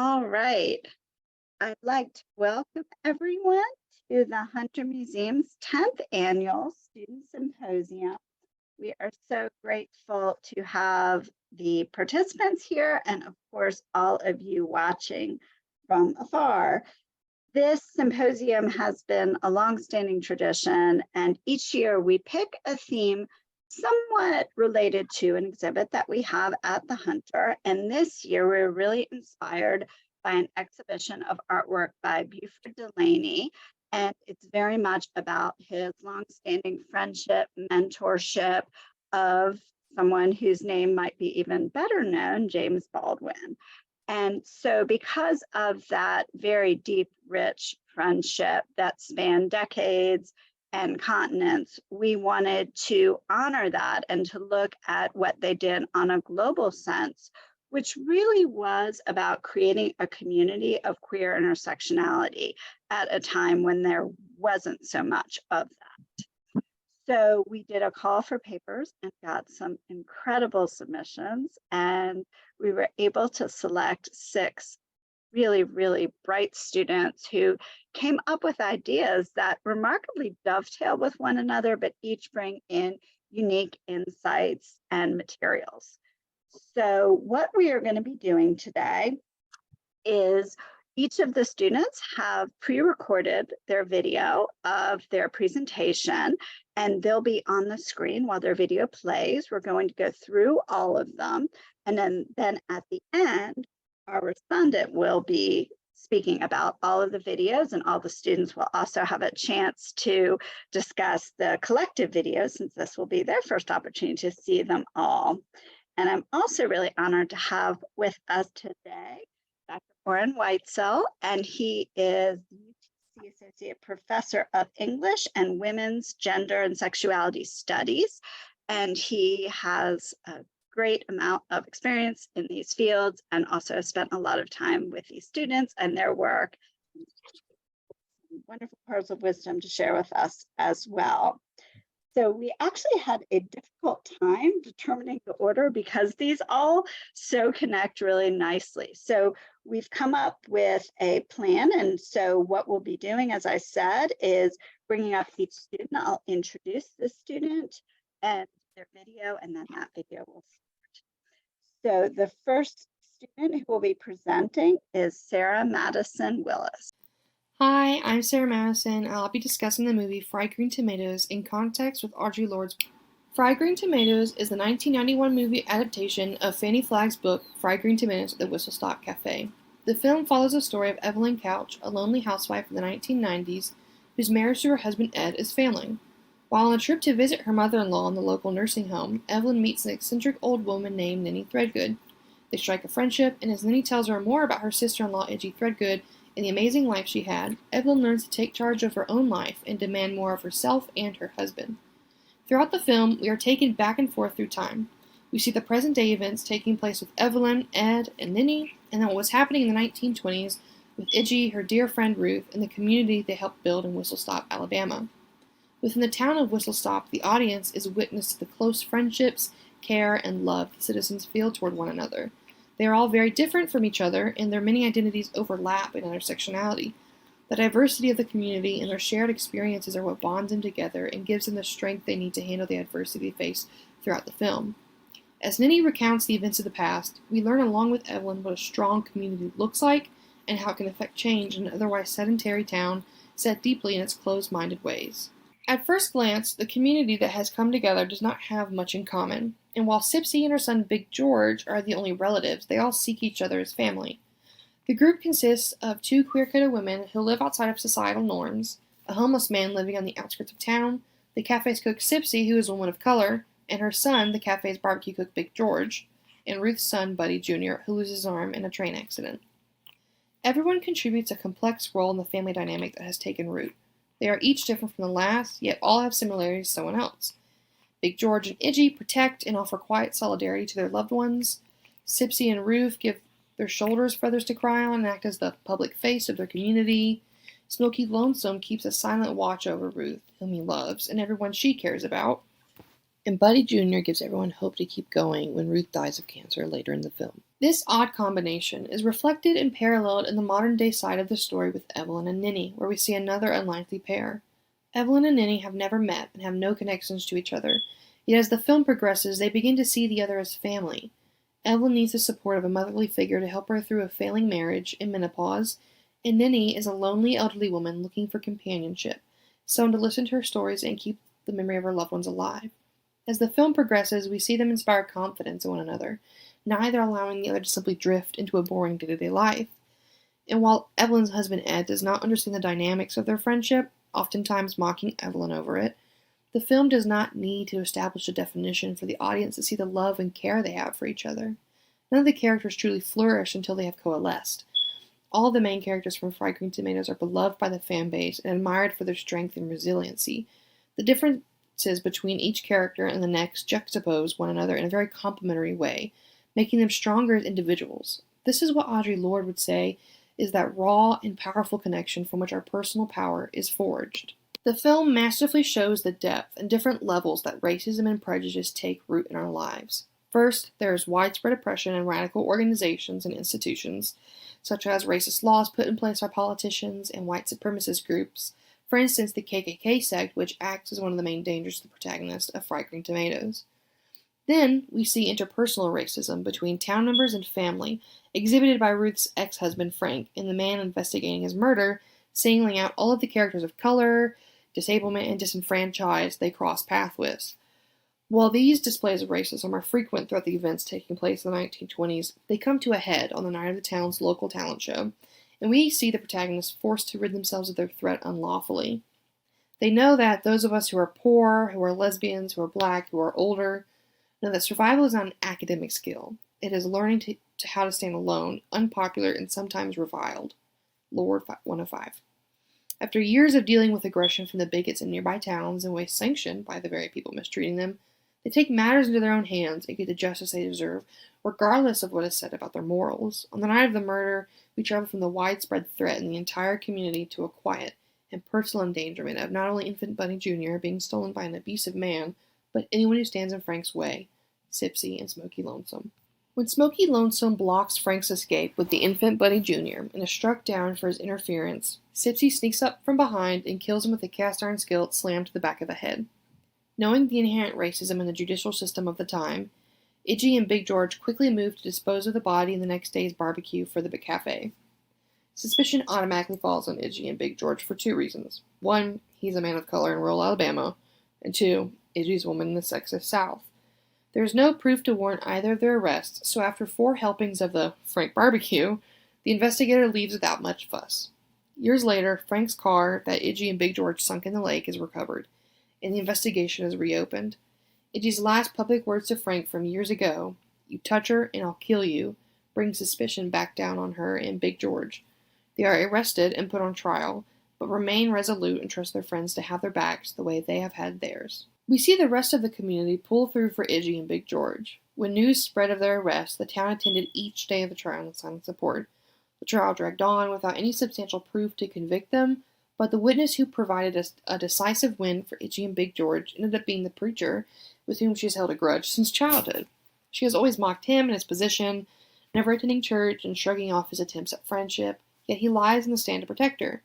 All right. I'd like to welcome everyone to the Hunter Museum's 10th Annual Student Symposium. We are so grateful to have the participants here and, of course, all of you watching from afar. This symposium has been a longstanding tradition, and each year we pick a theme somewhat related to an exhibit that we have at the Hunter. And this year we're really inspired by an exhibition of artwork by Beauford Delaney. And it's very much about his longstanding friendship, mentorship of someone whose name might be even better known, James Baldwin. And so because of that very deep, rich friendship that spanned decades and continents, we wanted to honor that and to look at what they did on a global sense, which really was about creating a community of queer intersectionality at a time when there wasn't so much of that. So we did a call for papers and got some incredible submissions, and we were able to select 6 really, really bright students who came up with ideas that remarkably dovetail with one another, but each bring in unique insights and materials. So what we are going to be doing today is each of the students have pre-recorded their video of their presentation, and they'll be on the screen while their video plays. We're going to go through all of them, and then at the end, our respondent will be speaking about all of the videos, and all the students will also have a chance to discuss the collective videos, since this will be their first opportunity to see them all. And I'm also really honored to have with us today Dr. Oren Whightsel, and he is the UTC Associate Professor of English and Women's Gender and Sexuality Studies. And he has a great amount of experience in these fields and also spent a lot of time with these students and their work. Wonderful pearls of wisdom to share with us as well. So we actually had a difficult time determining the order because these all so connect really nicely. So we've come up with a plan. And so what we'll be doing, as I said, is bringing up each student. I'll introduce the student and their video, and then that video will start. So the first student who will be presenting is Sarah Madison Willis. Hi, I'm Sarah Madison, and I'll be discussing the movie Fried Green Tomatoes in context with Audre Lorde's. Fried Green Tomatoes is the 1991 movie adaptation of Fannie Flagg's book Fried Green Tomatoes at the Whistle Stop Cafe. The film follows the story of Evelyn Couch, a lonely housewife in the 1990s whose marriage to her husband Ed is failing. While on a trip to visit her mother-in-law in the local nursing home, Evelyn meets an eccentric old woman named Ninny Threadgood. They strike a friendship, and as Ninny tells her more about her sister-in-law Edgy Threadgood and the amazing life she had, Evelyn learns to take charge of her own life and demand more of herself and her husband. Throughout the film, we are taken back and forth through time. We see the present-day events taking place with Evelyn, Ed, and Ninny, and then what was happening in the 1920s with Idgie, her dear friend Ruth, and the community they helped build in Whistle Stop, Alabama. Within the town of Whistle Stop, the audience is witness to the close friendships, care, and love the citizens feel toward one another. They are all very different from each other, and their many identities overlap in intersectionality. The diversity of the community and their shared experiences are what bonds them together and gives them the strength they need to handle the adversity they face throughout the film. As Ninny recounts the events of the past, we learn along with Evelyn what a strong community looks like and how it can affect change in an otherwise sedentary town set deeply in its closed-minded ways. At first glance, the community that has come together does not have much in common, and while Sipsy and her son Big George are the only relatives, they all seek each other as family. The group consists of 2 queer-coded women who live outside of societal norms, a homeless man living on the outskirts of town, the cafe's cook Sipsy, who is a woman of color, and her son, the cafe's barbecue cook Big George, and Ruth's son Buddy Jr., who loses his arm in a train accident. Everyone contributes a complex role in the family dynamic that has taken root. They are each different from the last, yet all have similarities to someone else. Big George and Idgie protect and offer quiet solidarity to their loved ones. Sipsy and Ruth give their shoulders for others to cry on and act as the public face of their community. Smokey Lonesome keeps a silent watch over Ruth, whom he loves, and everyone she cares about. And Buddy Jr. gives everyone hope to keep going when Ruth dies of cancer later in the film. This odd combination is reflected and paralleled in the modern-day side of the story with Evelyn and Ninny, where we see another unlikely pair. Evelyn and Ninny have never met and have no connections to each other, yet as the film progresses, they begin to see the other as family. Evelyn needs the support of a motherly figure to help her through a failing marriage and menopause, and Ninny is a lonely elderly woman looking for companionship, someone to listen to her stories and keep the memory of her loved ones alive. As the film progresses, we see them inspire confidence in one another, neither allowing the other to simply drift into a boring day-to-day life. And while Evelyn's husband Ed does not understand the dynamics of their friendship, oftentimes mocking Evelyn over it, the film does not need to establish a definition for the audience to see the love and care they have for each other. None of the characters truly flourish until they have coalesced. All the main characters from Fried Green Tomatoes are beloved by the fan base and admired for their strength and resiliency. The differences between each character and the next juxtapose one another in a very complementary way, making them stronger as individuals. This is what Audre Lorde would say is that raw and powerful connection from which our personal power is forged. The film masterfully shows the depth and different levels that racism and prejudice take root in our lives. First, there is widespread oppression in radical organizations and institutions, such as racist laws put in place by politicians and white supremacist groups. For instance, the KKK sect, which acts as one of the main dangers to the protagonist of Fried Green Tomatoes. Then, we see interpersonal racism between town members and family, exhibited by Ruth's ex-husband Frank and the man investigating his murder, singling out all of the characters of color, disablement, and disenfranchised they cross paths with. While these displays of racism are frequent throughout the events taking place in the 1920s, they come to a head on the night of the town's local talent show, and we see the protagonists forced to rid themselves of their threat unlawfully. They know that those of us who are poor, who are lesbians, who are black, who are older, know that survival is not an academic skill. It is learning to how to stand alone, unpopular, and sometimes reviled. Lord 105. After years of dealing with aggression from the bigots in nearby towns in ways sanctioned by the very people mistreating them, they take matters into their own hands and get the justice they deserve, regardless of what is said about their morals. On the night of the murder, we travel from the widespread threat in the entire community to a quiet and personal endangerment of not only infant Bunny Jr. being stolen by an abusive man, but anyone who stands in Frank's way, Sipsy and Smokey Lonesome. When Smokey Lonesome blocks Frank's escape with the infant Bunny Jr. and is struck down for his interference, Sipsy sneaks up from behind and kills him with a cast-iron skillet slammed to the back of the head. Knowing the inherent racism in the judicial system of the time, Iggy and Big George quickly move to dispose of the body in the next day's barbecue for the cafe. Suspicion automatically falls on Iggy and Big George for two reasons. One, he's a man of color in rural Alabama, and two, Iggy's a woman in the sexist South. There is no proof to warrant either of their arrests, so after 4 helpings of the Frank barbecue, the investigator leaves without much fuss. Years later, Frank's car that Iggy and Big George sunk in the lake is recovered, and the investigation is reopened. Iggy's last public words to Frank from years ago, "You touch her and I'll kill you," bring suspicion back down on her and Big George. They are arrested and put on trial, but remain resolute and trust their friends to have their backs the way they have had theirs. We see the rest of the community pull through for Iggy and Big George. When news spread of their arrest, the town attended each day of the trial in silent support. The trial dragged on without any substantial proof to convict them, but the witness who provided us a decisive win for Iggy and Big George ended up being the preacher with whom she has held a grudge since childhood. She has always mocked him and his position, never attending church and shrugging off his attempts at friendship, yet he lies in the stand to protect her.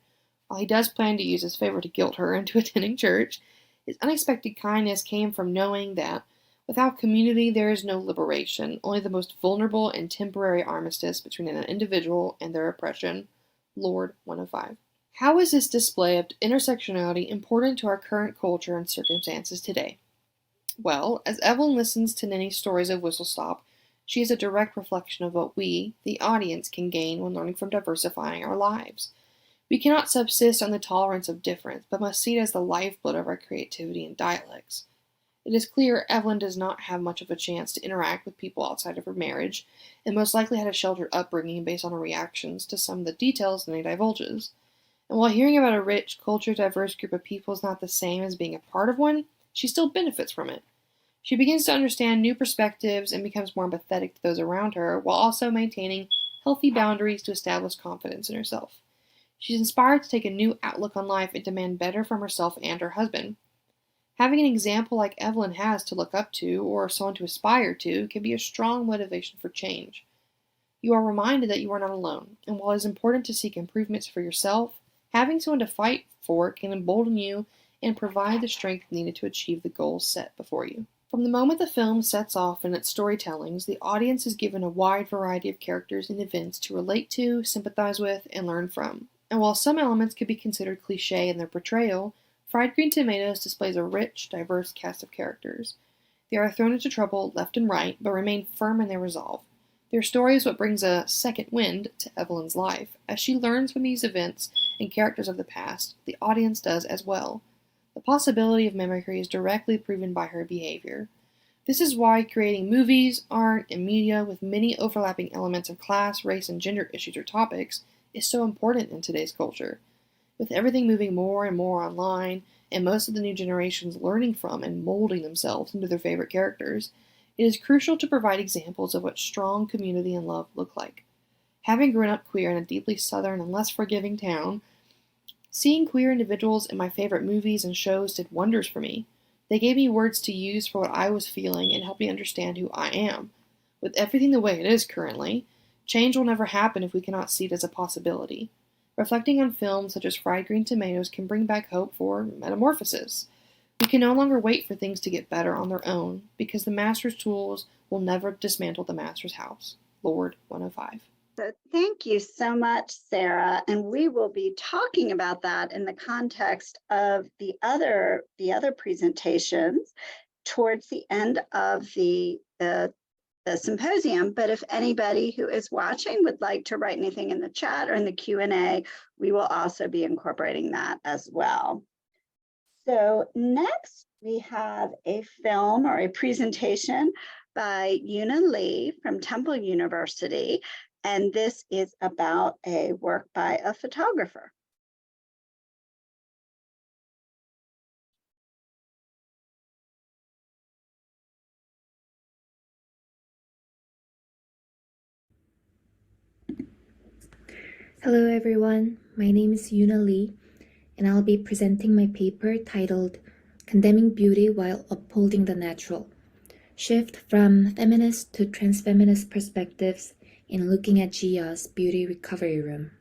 While he does plan to use his favor to guilt her into attending church, his unexpected kindness came from knowing that without community there is no liberation, only the most vulnerable and temporary armistice between an individual and their oppression. Lord 105. How is this display of intersectionality important to our current culture and circumstances today? Well, as Evelyn listens to Ninny's stories of Whistle Stop, she is a direct reflection of what we, the audience, can gain when learning from diversifying our lives. We cannot subsist on the tolerance of difference, but must see it as the lifeblood of our creativity and dialects. It is clear Evelyn does not have much of a chance to interact with people outside of her marriage, and most likely had a sheltered upbringing based on her reactions to some of the details Ninny divulges. And while hearing about a rich, culturally diverse group of people is not the same as being a part of one, she still benefits from it. She begins to understand new perspectives and becomes more empathetic to those around her, while also maintaining healthy boundaries to establish confidence in herself. She's inspired to take a new outlook on life and demand better from herself and her husband. Having an example like Evelyn has to look up to, or someone to aspire to, can be a strong motivation for change. You are reminded that you are not alone, and while it is important to seek improvements for yourself, having someone to fight for can embolden you and provide the strength needed to achieve the goals set before you. From the moment the film sets off in its storytellings, the audience is given a wide variety of characters and events to relate to, sympathize with, and learn from. And while some elements could be considered cliché in their portrayal, Fried Green Tomatoes displays a rich, diverse cast of characters. They are thrown into trouble left and right, but remain firm in their resolve. Their story is what brings a second wind to Evelyn's life. As she learns from these events and characters of the past, the audience does as well. The possibility of mimicry is directly proven by her behavior. This is why creating movies, art, and media with many overlapping elements of class, race, and gender issues or topics is so important in today's culture. With everything moving more and more online, and most of the new generations learning from and molding themselves into their favorite characters, it is crucial to provide examples of what strong community and love look like. Having grown up queer in a deeply southern and less forgiving town, seeing queer individuals in my favorite movies and shows did wonders for me. They gave me words to use for what I was feeling and helped me understand who I am. With everything the way it is currently, change will never happen if we cannot see it as a possibility. Reflecting on films such as Fried Green Tomatoes can bring back hope for metamorphosis. We can no longer wait for things to get better on their own, because the Master's tools will never dismantle the Master's house. Lord 105. So thank you so much, Sarah. And we will be talking about that in the context of the other presentations towards the end of the symposium. But if anybody who is watching would like to write anything in the chat or in the Q&A, we will also be incorporating that as well. So next we have a film or a presentation by Yoona Lee from Temple University. And this is about a work by a photographer. Hello everyone, my name is Yoona Lee, and I'll be presenting my paper titled Condemning Beauty While Upholding the Natural. Shift from feminist to transfeminist perspectives in looking at Gia's beauty recovery room.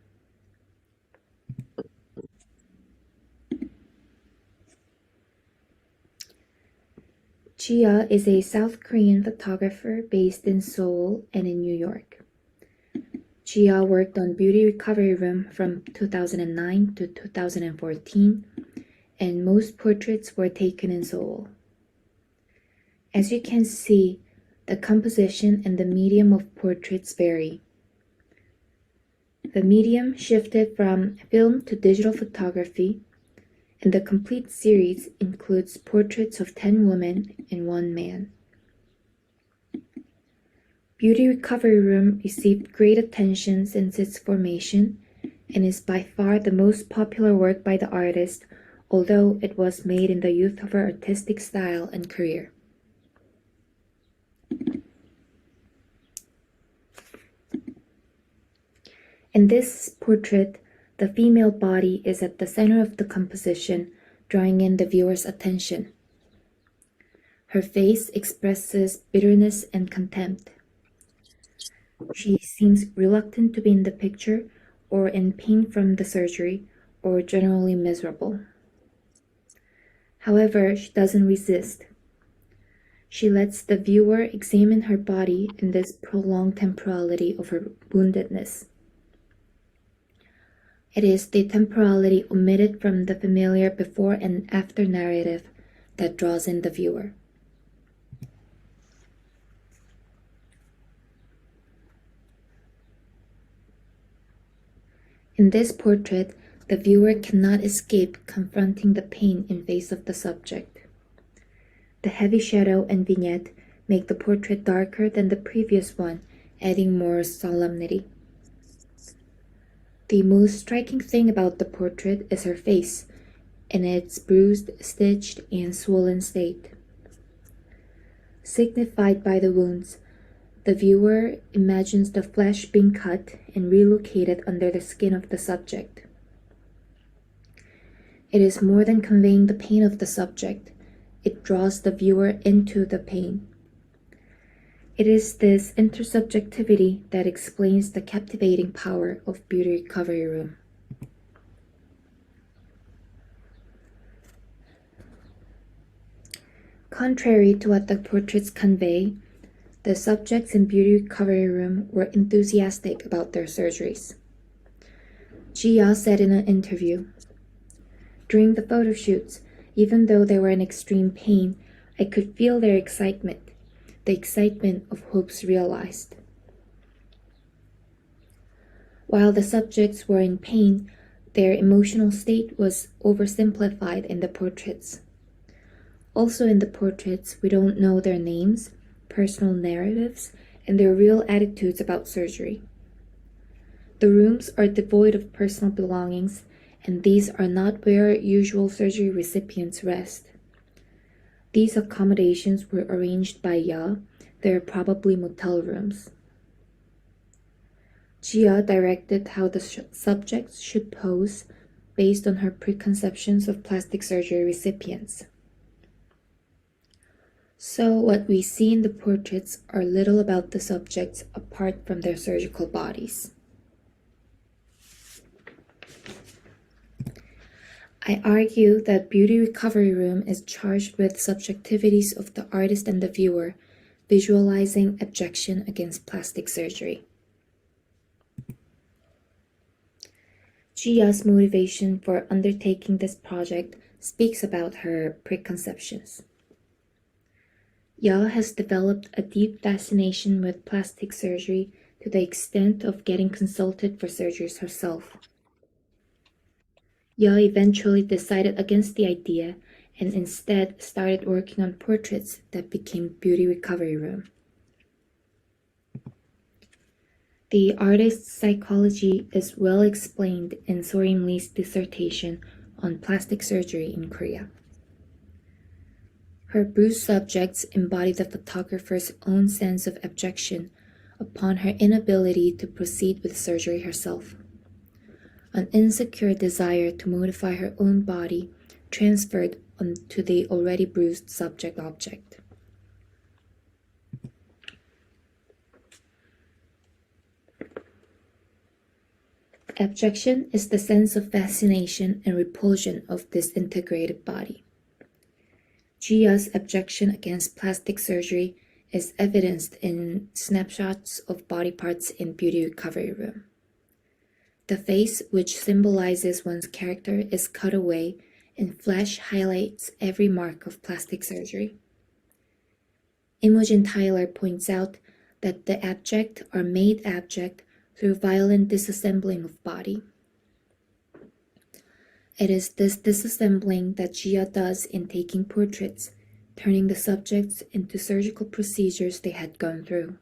Gia is a South Korean photographer based in Seoul and in New York. Gia worked on Beauty Recovery Room from 2009 to 2014, and most portraits were taken in Seoul. As you can see, the composition and the medium of portraits vary. The medium shifted from film to digital photography, and the complete series includes portraits of 10 women and 1 man. Beauty Recovery Room received great attention since its formation and is by far the most popular work by the artist, although it was made in the youth of her artistic style and career. In this portrait, the female body is at the center of the composition, drawing in the viewer's attention. Her face expresses bitterness and contempt. She seems reluctant to be in the picture, or in pain from the surgery, or generally miserable. However, she doesn't resist. She lets the viewer examine her body in this prolonged temporality of her woundedness. It is the temporality omitted from the familiar before and after narrative that draws in the viewer. In this portrait, the viewer cannot escape confronting the pain in face of the subject. The heavy shadow and vignette make the portrait darker than the previous one, adding more solemnity. The most striking thing about the portrait is her face, in its bruised, stitched, and swollen state. Signified by the wounds, the viewer imagines the flesh being cut and relocated under the skin of the subject. It is more than conveying the pain of the subject. It draws the viewer into the pain. It is this intersubjectivity that explains the captivating power of Beauty Recovery Room. Contrary to what the portraits convey, the subjects in Beauty Recovery Room were enthusiastic about their surgeries. Jia said in an interview, "During the photo shoots, even though they were in extreme pain, I could feel their excitement, the excitement of hopes realized." While the subjects were in pain, their emotional state was oversimplified in the portraits. Also in the portraits, we don't know their names, personal narratives, and their real attitudes about surgery. The rooms are devoid of personal belongings, and these are not where usual surgery recipients rest. These accommodations were arranged by Ya. They are probably motel rooms. Jia directed how the subjects should pose based on her preconceptions of plastic surgery recipients. So what we see in the portraits are little about the subjects apart from their surgical bodies. I argue that Beauty Recovery Room is charged with subjectivities of the artist and the viewer, visualizing abjection against plastic surgery. Jia's motivation for undertaking this project speaks about her preconceptions. Ya has developed a deep fascination with plastic surgery to the extent of getting consulted for surgeries herself. Ya eventually decided against the idea and instead started working on portraits that became Beauty Recovery Room. The artist's psychology is well explained in Sorim Lee's dissertation on plastic surgery in Korea. Her bruised subjects embody the photographer's own sense of abjection upon her inability to proceed with surgery herself. An insecure desire to modify her own body transferred onto the already bruised subject-object. Abjection is the sense of fascination and repulsion of this integrated body. Jia's abjection against plastic surgery is evidenced in snapshots of body parts in Beauty Recovery Room. The face, which symbolizes one's character, is cut away, and flesh highlights every mark of plastic surgery. Imogen Tyler points out that the abject are made abject through violent disassembling of body. It is this disassembling that Jia does in taking portraits, turning the subjects into surgical procedures they had gone through.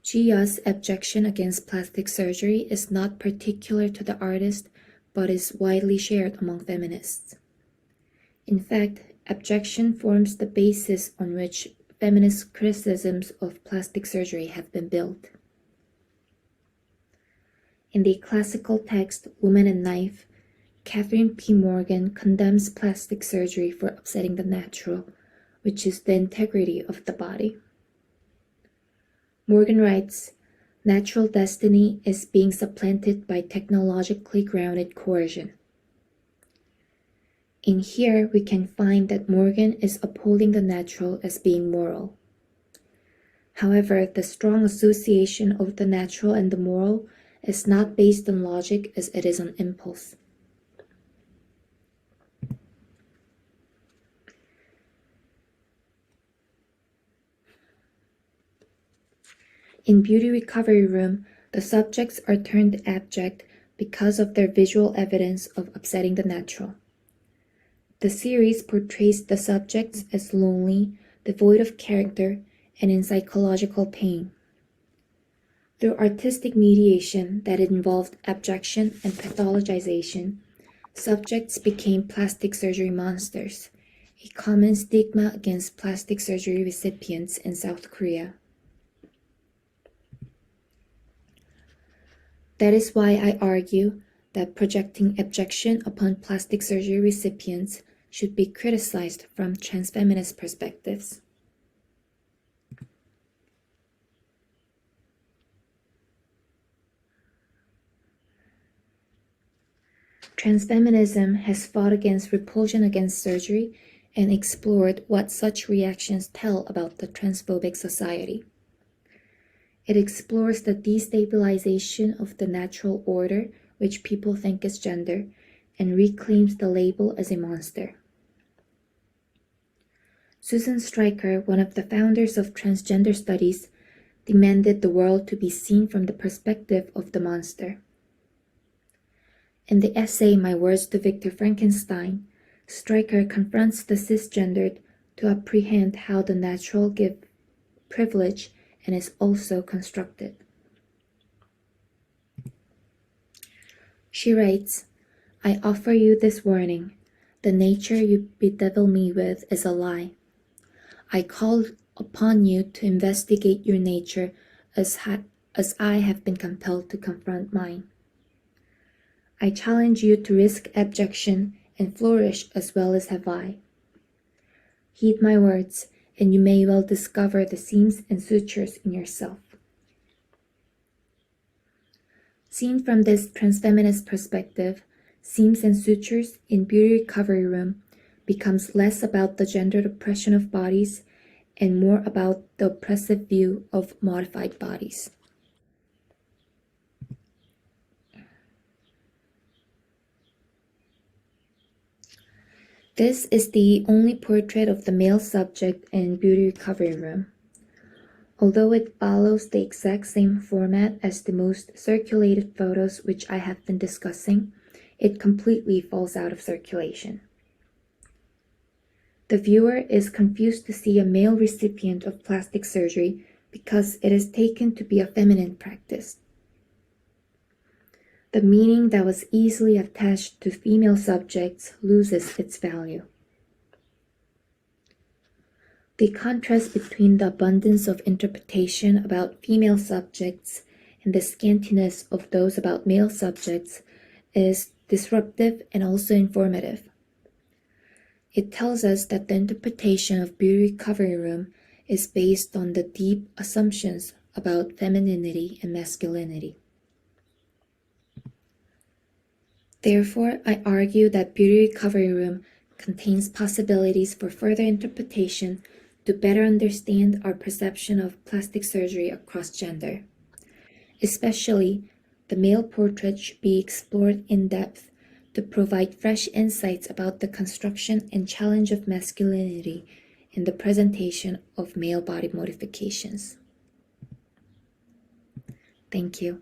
Jia's abjection against plastic surgery is not particular to the artist, but is widely shared among feminists. In fact, abjection forms the basis on which feminist criticisms of plastic surgery have been built. In the classical text Woman and Knife, Catherine P. Morgan condemns plastic surgery for upsetting the natural, which is the integrity of the body. Morgan writes, "Natural destiny is being supplanted by technologically grounded coercion." In here, we can find that Morgan is upholding the natural as being moral. However, the strong association of the natural and the moral is not based on logic as it is on impulse. In Beauty Recovery Room, the subjects are turned abject because of their visual evidence of upsetting the natural. The series portrays the subjects as lonely, devoid of character, and in psychological pain. Through artistic mediation that involved abjection and pathologization, subjects became plastic surgery monsters, a common stigma against plastic surgery recipients in South Korea. That is why I argue that projecting abjection upon plastic surgery recipients should be criticized from transfeminist perspectives. Transfeminism has fought against repulsion against surgery and explored what such reactions tell about the transphobic society. It explores the destabilization of the natural order, which people think is gender, and reclaims the label as a monster. Susan Stryker, one of the founders of transgender studies, demanded the world to be seen from the perspective of the monster. In the essay My Words to Victor Frankenstein, Stryker confronts the cisgendered to apprehend how the natural give privilege and is also constructed. She writes, I offer you this warning. The nature you bedevil me with is a lie. I call upon you to investigate your nature as I have been compelled to confront mine. I challenge you to risk abjection and flourish as well as have I. Heed my words, and you may well discover the seams and sutures in yourself. Seen from this transfeminist perspective, seams and sutures in Beauty Recovery Room becomes less about the gendered oppression of bodies and more about the oppressive view of modified bodies. This is the only portrait of the male subject in Beauty Recovery Room. Although it follows the exact same format as the most circulated photos which I have been discussing, it completely falls out of circulation. The viewer is confused to see a male recipient of plastic surgery because it is taken to be a feminine practice. The meaning that was easily attached to female subjects loses its value. The contrast between the abundance of interpretation about female subjects and the scantiness of those about male subjects is disruptive and also informative. It tells us that the interpretation of Beauty Recovery Room is based on the deep assumptions about femininity and masculinity. Therefore, I argue that Beauty Recovery Room contains possibilities for further interpretation to better understand our perception of plastic surgery across gender. Especially, the male portrait should be explored in depth to provide fresh insights about the construction and challenge of masculinity in the presentation of male body modifications. Thank you.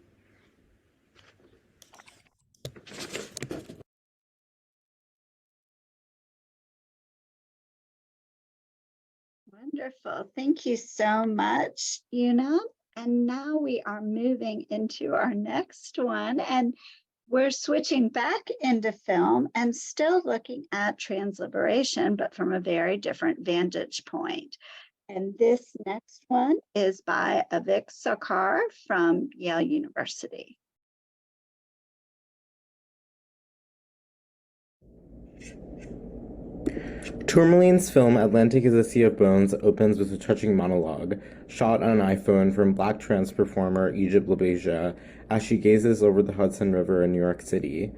Wonderful. Thank you so much, Yoona. And now we are moving into our next one, and we're switching back into film and still looking at transliberation, but from a very different vantage point. And this next one is by Avik Sarkar from Yale University. Tourmaline's film Atlantic is a Sea of Bones opens with a touching monologue, shot on an iPhone from Black trans performer Egypt LaBeija as she gazes over the Hudson River in New York City.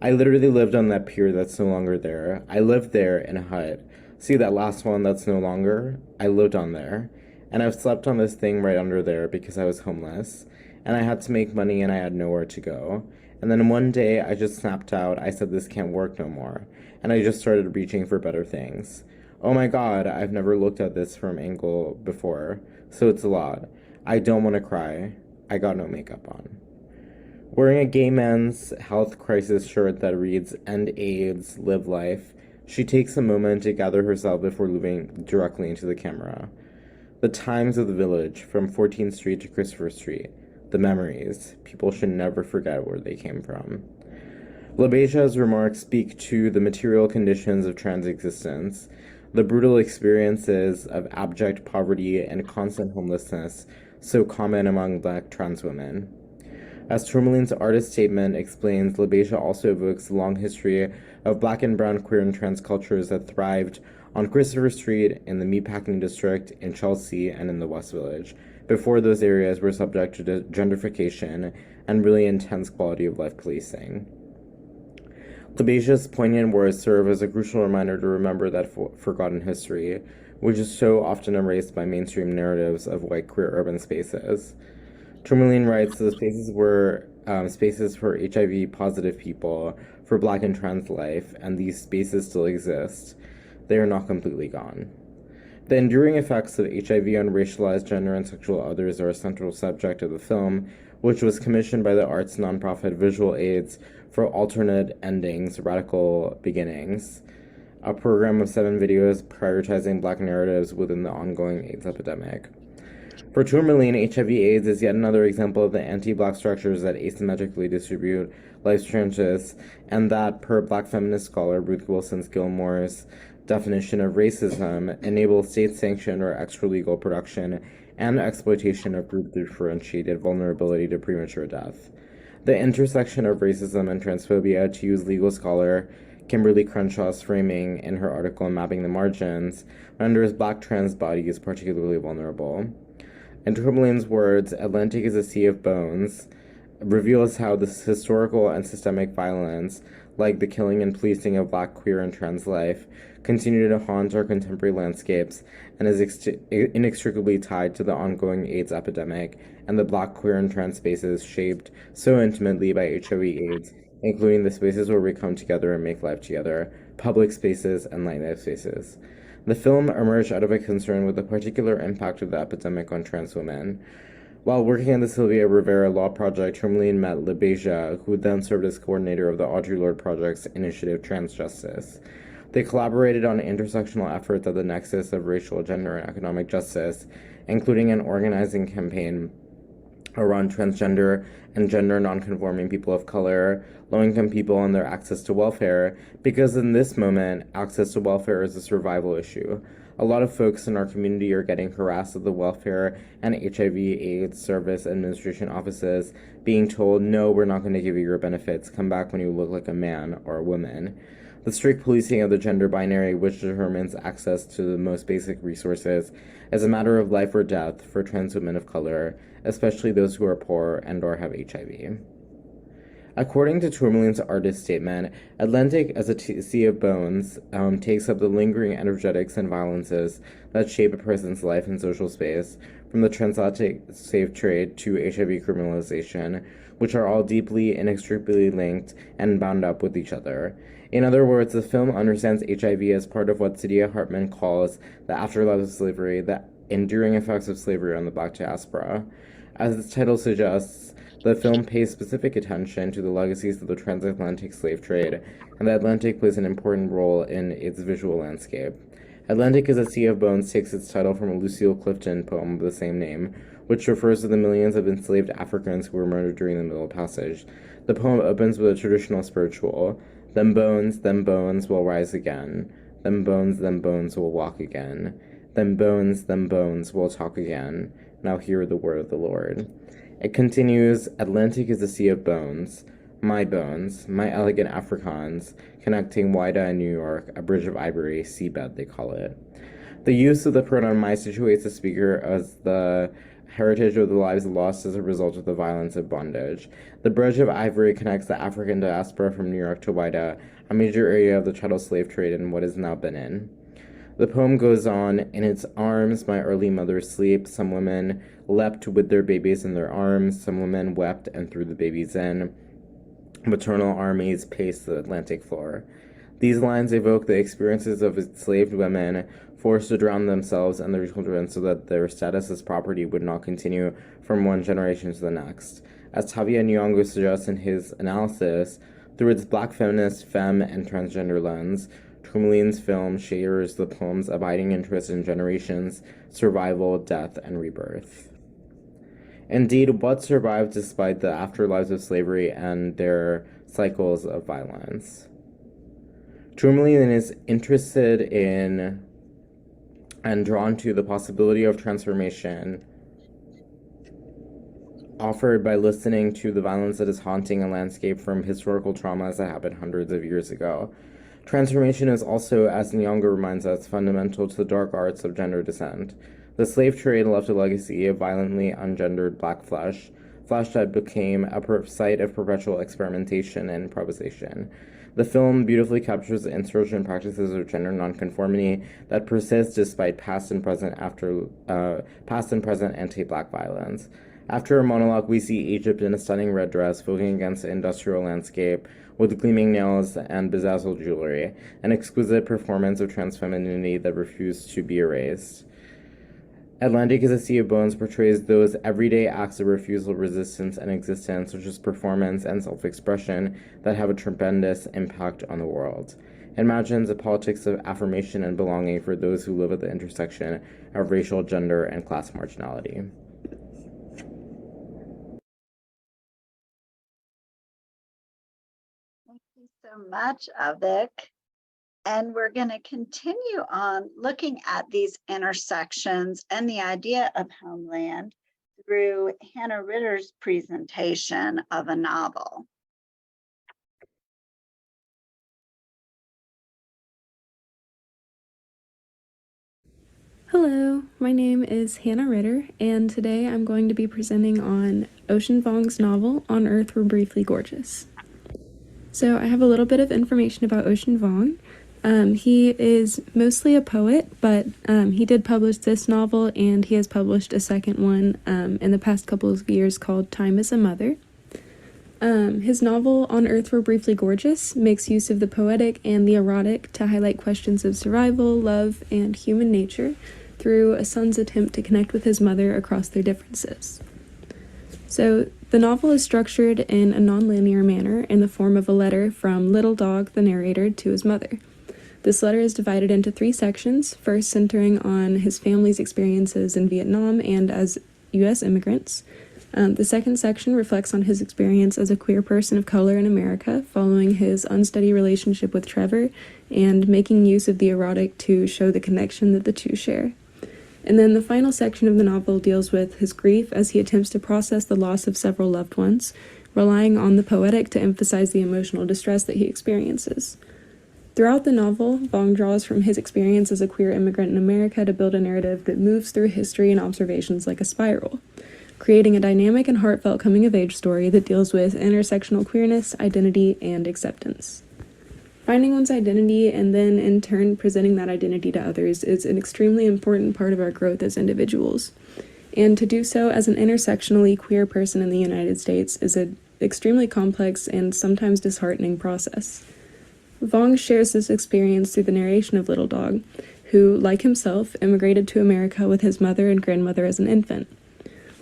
I literally lived on that pier that's no longer there. I lived there in a hut. See that last one that's no longer? I lived on there. And I've slept on this thing right under there because I was homeless. And I had to make money and I had nowhere to go. And then one day I just snapped out. I said this can't work no more. And I just started reaching for better things. Oh my god, I've never looked at this from angle before, so it's a lot. I don't want to cry. I got no makeup on. Wearing a gay man's health crisis shirt that reads End AIDS, Live Life, she takes a moment to gather herself before moving directly into the camera. The times of the village, from 14th Street to Christopher Street. The memories. People should never forget where they came from. LaBeija's remarks speak to the material conditions of trans existence, the brutal experiences of abject poverty and constant homelessness so common among Black trans women. As Tourmaline's artist statement explains, LaBeija also evokes the long history of black and brown queer and trans cultures that thrived on Christopher Street, in the Meatpacking District, in Chelsea, and in the West Village, before those areas were subject to gentrification and really intense quality of life policing. LaBeija's poignant words serve as a crucial reminder to remember that forgotten history, which is so often erased by mainstream narratives of white queer urban spaces. Tourmaline writes the spaces were spaces for HIV-positive people, for black and trans life, and these spaces still exist. They are not completely gone. The enduring effects of HIV on racialized gender and sexual others are a central subject of the film, which was commissioned by the arts nonprofit Visual AIDS for Alternate Endings, Radical Beginnings, a program of 7 videos prioritizing black narratives within the ongoing AIDS epidemic. For Tourmaline, HIV/AIDS is yet another example of the anti-black structures that asymmetrically distribute life's trenches, and that, per black feminist scholar Ruth Wilson Gilmore's definition of racism, enables state-sanctioned or extra-legal production and exploitation of group-differentiated vulnerability to premature death. The intersection of racism and transphobia, to use legal scholar Kimberly Crenshaw's framing in her article Mapping the Margins, renders black trans bodies particularly vulnerable. In Tourmaline's words, Atlantic is a sea of bones, reveals how this historical and systemic violence, like the killing and policing of black, queer, and trans life, continue to haunt our contemporary landscapes and is inextricably tied to the ongoing AIDS epidemic and the black, queer, and trans spaces shaped so intimately by HIV/AIDS, including the spaces where we come together and make life together, public spaces and nightlife spaces. The film emerged out of a concern with the particular impact of the epidemic on trans women. While working on the Sylvia Rivera Law Project, Tourmaline met LaBeija, who then served as coordinator of the Audre Lorde Project's initiative Trans Justice. They collaborated on intersectional efforts at the nexus of racial, gender, and economic justice, including an organizing campaign around transgender and gender nonconforming people of color, low-income people, and their access to welfare, because in this moment, access to welfare is a survival issue. A lot of folks in our community are getting harassed at the welfare and HIV/AIDS service administration offices, being told, no, we're not going to give you your benefits, come back when you look like a man or a woman. The strict policing of the gender binary, which determines access to the most basic resources, is a matter of life or death for trans women of color, especially those who are poor and or have HIV. According to Tourmaline's artist statement, Atlantic as a sea of bones takes up the lingering energetics and violences that shape a person's life and social space, from the transatlantic slave trade to HIV criminalization, which are all deeply, inextricably linked and bound up with each other. In other words, the film understands HIV as part of what Saidiya Hartman calls the afterlife of slavery, the enduring effects of slavery on the Black diaspora. As its title suggests, the film pays specific attention to the legacies of the transatlantic slave trade, and the Atlantic plays an important role in its visual landscape. Atlantic is a Sea of Bones takes its title from a Lucille Clifton poem of the same name, which refers to the millions of enslaved Africans who were murdered during the Middle Passage. The poem opens with a traditional spiritual, them bones will rise again. Them bones will walk again. Them bones will talk again. Now hear the word of the Lord. It continues, Atlantic is a sea of bones, my elegant Afrikaans, connecting Wida and New York, a bridge of ivory, seabed they call it. The use of the pronoun my situates the speaker as the heritage of the lives lost as a result of the violence of bondage. The bridge of ivory connects the African diaspora from New York to Wida, a major area of the chattel slave trade in what is now Benin. The poem goes on, in its arms my early mother sleep, some women leapt with their babies in their arms, some women wept and threw the babies in. Maternal armies paced the Atlantic floor. These lines evoke the experiences of enslaved women forced to drown themselves and their children so that their status as property would not continue from one generation to the next. As Tavia Nyong'o suggests in his analysis, through its black feminist, femme, and transgender lens, Tourmaline's film shares the poem's abiding interest in generations, survival, death, and rebirth. Indeed, what survived despite the afterlives of slavery and their cycles of violence? Tourmaline is interested in and drawn to the possibility of transformation offered by listening to the violence that is haunting a landscape from historical traumas that happened hundreds of years ago. Transformation is also, as Nyong'o reminds us, fundamental to the dark arts of gender dissent. The slave trade left a legacy of violently ungendered black flesh that became a site of perpetual experimentation and improvisation. The film beautifully captures the insurgent practices of gender nonconformity that persist despite past and present anti-black violence. After a monologue, we see Egypt in a stunning red dress voguing against the industrial landscape with gleaming nails and bedazzled jewelry, an exquisite performance of transfemininity that refused to be erased. Atlantic is a Sea of Bones portrays those everyday acts of refusal, resistance, and existence, such as performance and self-expression, that have a tremendous impact on the world. It imagines a politics of affirmation and belonging for those who live at the intersection of racial, gender, and class marginality. Thank you so much, Avik. And we're going to continue on looking at these intersections and the idea of homeland through Hannah Ritter's presentation of a novel. Hello, my name is Hannah Ritter, and today I'm going to be presenting on Ocean Vuong's novel, On Earth We're Briefly Gorgeous. So I have a little bit of information about Ocean Vuong. He is mostly a poet, but he did publish this novel, and he has published a second one in the past couple of years called Time is a Mother. His novel, On Earth We're Briefly Gorgeous, makes use of the poetic and the erotic to highlight questions of survival, love, and human nature through a son's attempt to connect with his mother across their differences. So, the novel is structured in a non-linear manner in the form of a letter from Little Dog, the narrator, to his mother. This letter is divided into 3 sections, first centering on his family's experiences in Vietnam and as U.S. immigrants. The second section reflects on his experience as a queer person of color in America, following his unsteady relationship with Trevor and making use of the erotic to show the connection that the two share. And then the final section of the novel deals with his grief as he attempts to process the loss of several loved ones, relying on the poetic to emphasize the emotional distress that he experiences. Throughout the novel, Vuong draws from his experience as a queer immigrant in America to build a narrative that moves through history and observations like a spiral, creating a dynamic and heartfelt coming-of-age story that deals with intersectional queerness, identity, and acceptance. Finding one's identity and then, in turn, presenting that identity to others is an extremely important part of our growth as individuals. And to do so as an intersectionally queer person in the United States is an extremely complex and sometimes disheartening process. Vuong shares this experience through the narration of Little Dog, who, like himself, immigrated to America with his mother and grandmother as an infant.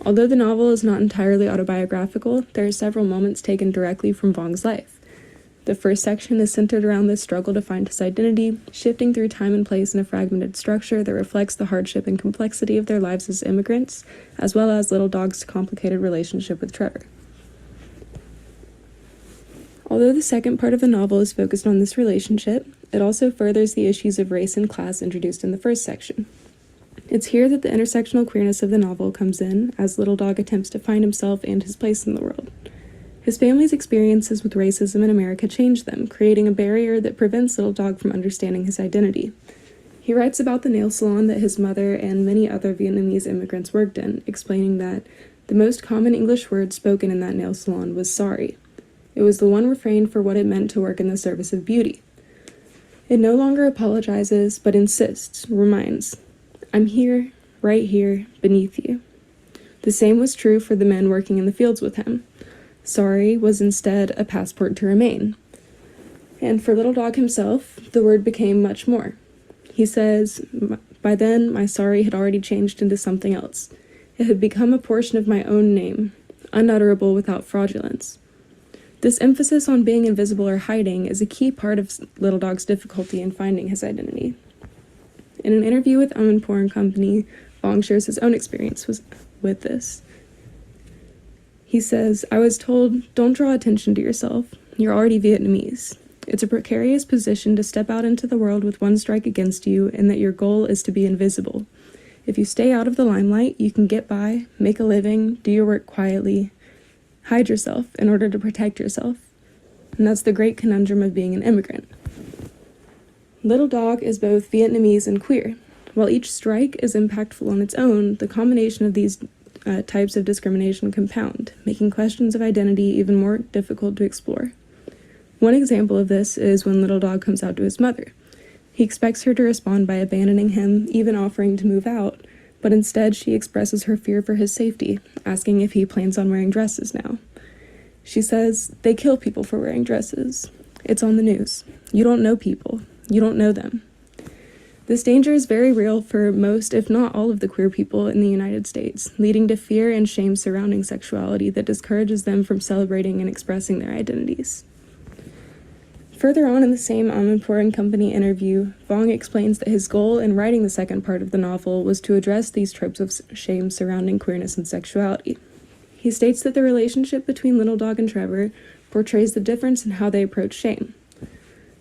Although the novel is not entirely autobiographical, there are several moments taken directly from Vuong's life. The first section is centered around the struggle to find his identity, shifting through time and place in a fragmented structure that reflects the hardship and complexity of their lives as immigrants, as well as Little Dog's complicated relationship with Trevor. Although the second part of the novel is focused on this relationship, it also furthers the issues of race and class introduced in the first section. It's here that the intersectional queerness of the novel comes in, as Little Dog attempts to find himself and his place in the world. His family's experiences with racism in America changed them, creating a barrier that prevents Little Dog from understanding his identity. He writes about the nail salon that his mother and many other Vietnamese immigrants worked in, explaining that the most common English word spoken in that nail salon was sorry. It was the one refrain for what it meant to work in the service of beauty. It no longer apologizes, but insists, reminds, "I'm here, right here, beneath you." The same was true for the men working in the fields with him. Sorry was instead a passport to remain. And for Little Dog himself, the word became much more. He says, "By then, my sorry had already changed into something else. It had become a portion of my own name, unutterable without fraudulence." This emphasis on being invisible or hiding is a key part of Little Dog's difficulty in finding his identity. In an interview with Owen Company, Vuong shares his own experience with this. He says, "I was told, don't draw attention to yourself. You're already Vietnamese. It's a precarious position to step out into the world with one strike against you and that your goal is to be invisible. If you stay out of the limelight, you can get by, make a living, do your work quietly, hide yourself in order to protect yourself. And that's the great conundrum of being an immigrant. Little Dog is both Vietnamese and queer. While each strike is impactful on its own, the combination of these types of discrimination compound, making questions of identity even more difficult to explore. One example of this is when Little Dog comes out to his mother. He expects her to respond by abandoning him, even offering to move out, but instead she expresses her fear for his safety, asking if he plans on wearing dresses now. She says, "They kill people for wearing dresses. It's on the news. You don't know people. You don't know them." This danger is very real for most, if not all, of the queer people in the United States, leading to fear and shame surrounding sexuality that discourages them from celebrating and expressing their identities. Further on in the same Amanpour and Company interview, Vuong explains that his goal in writing the second part of the novel was to address these tropes of shame surrounding queerness and sexuality. He states that the relationship between Little Dog and Trevor portrays the difference in how they approach shame.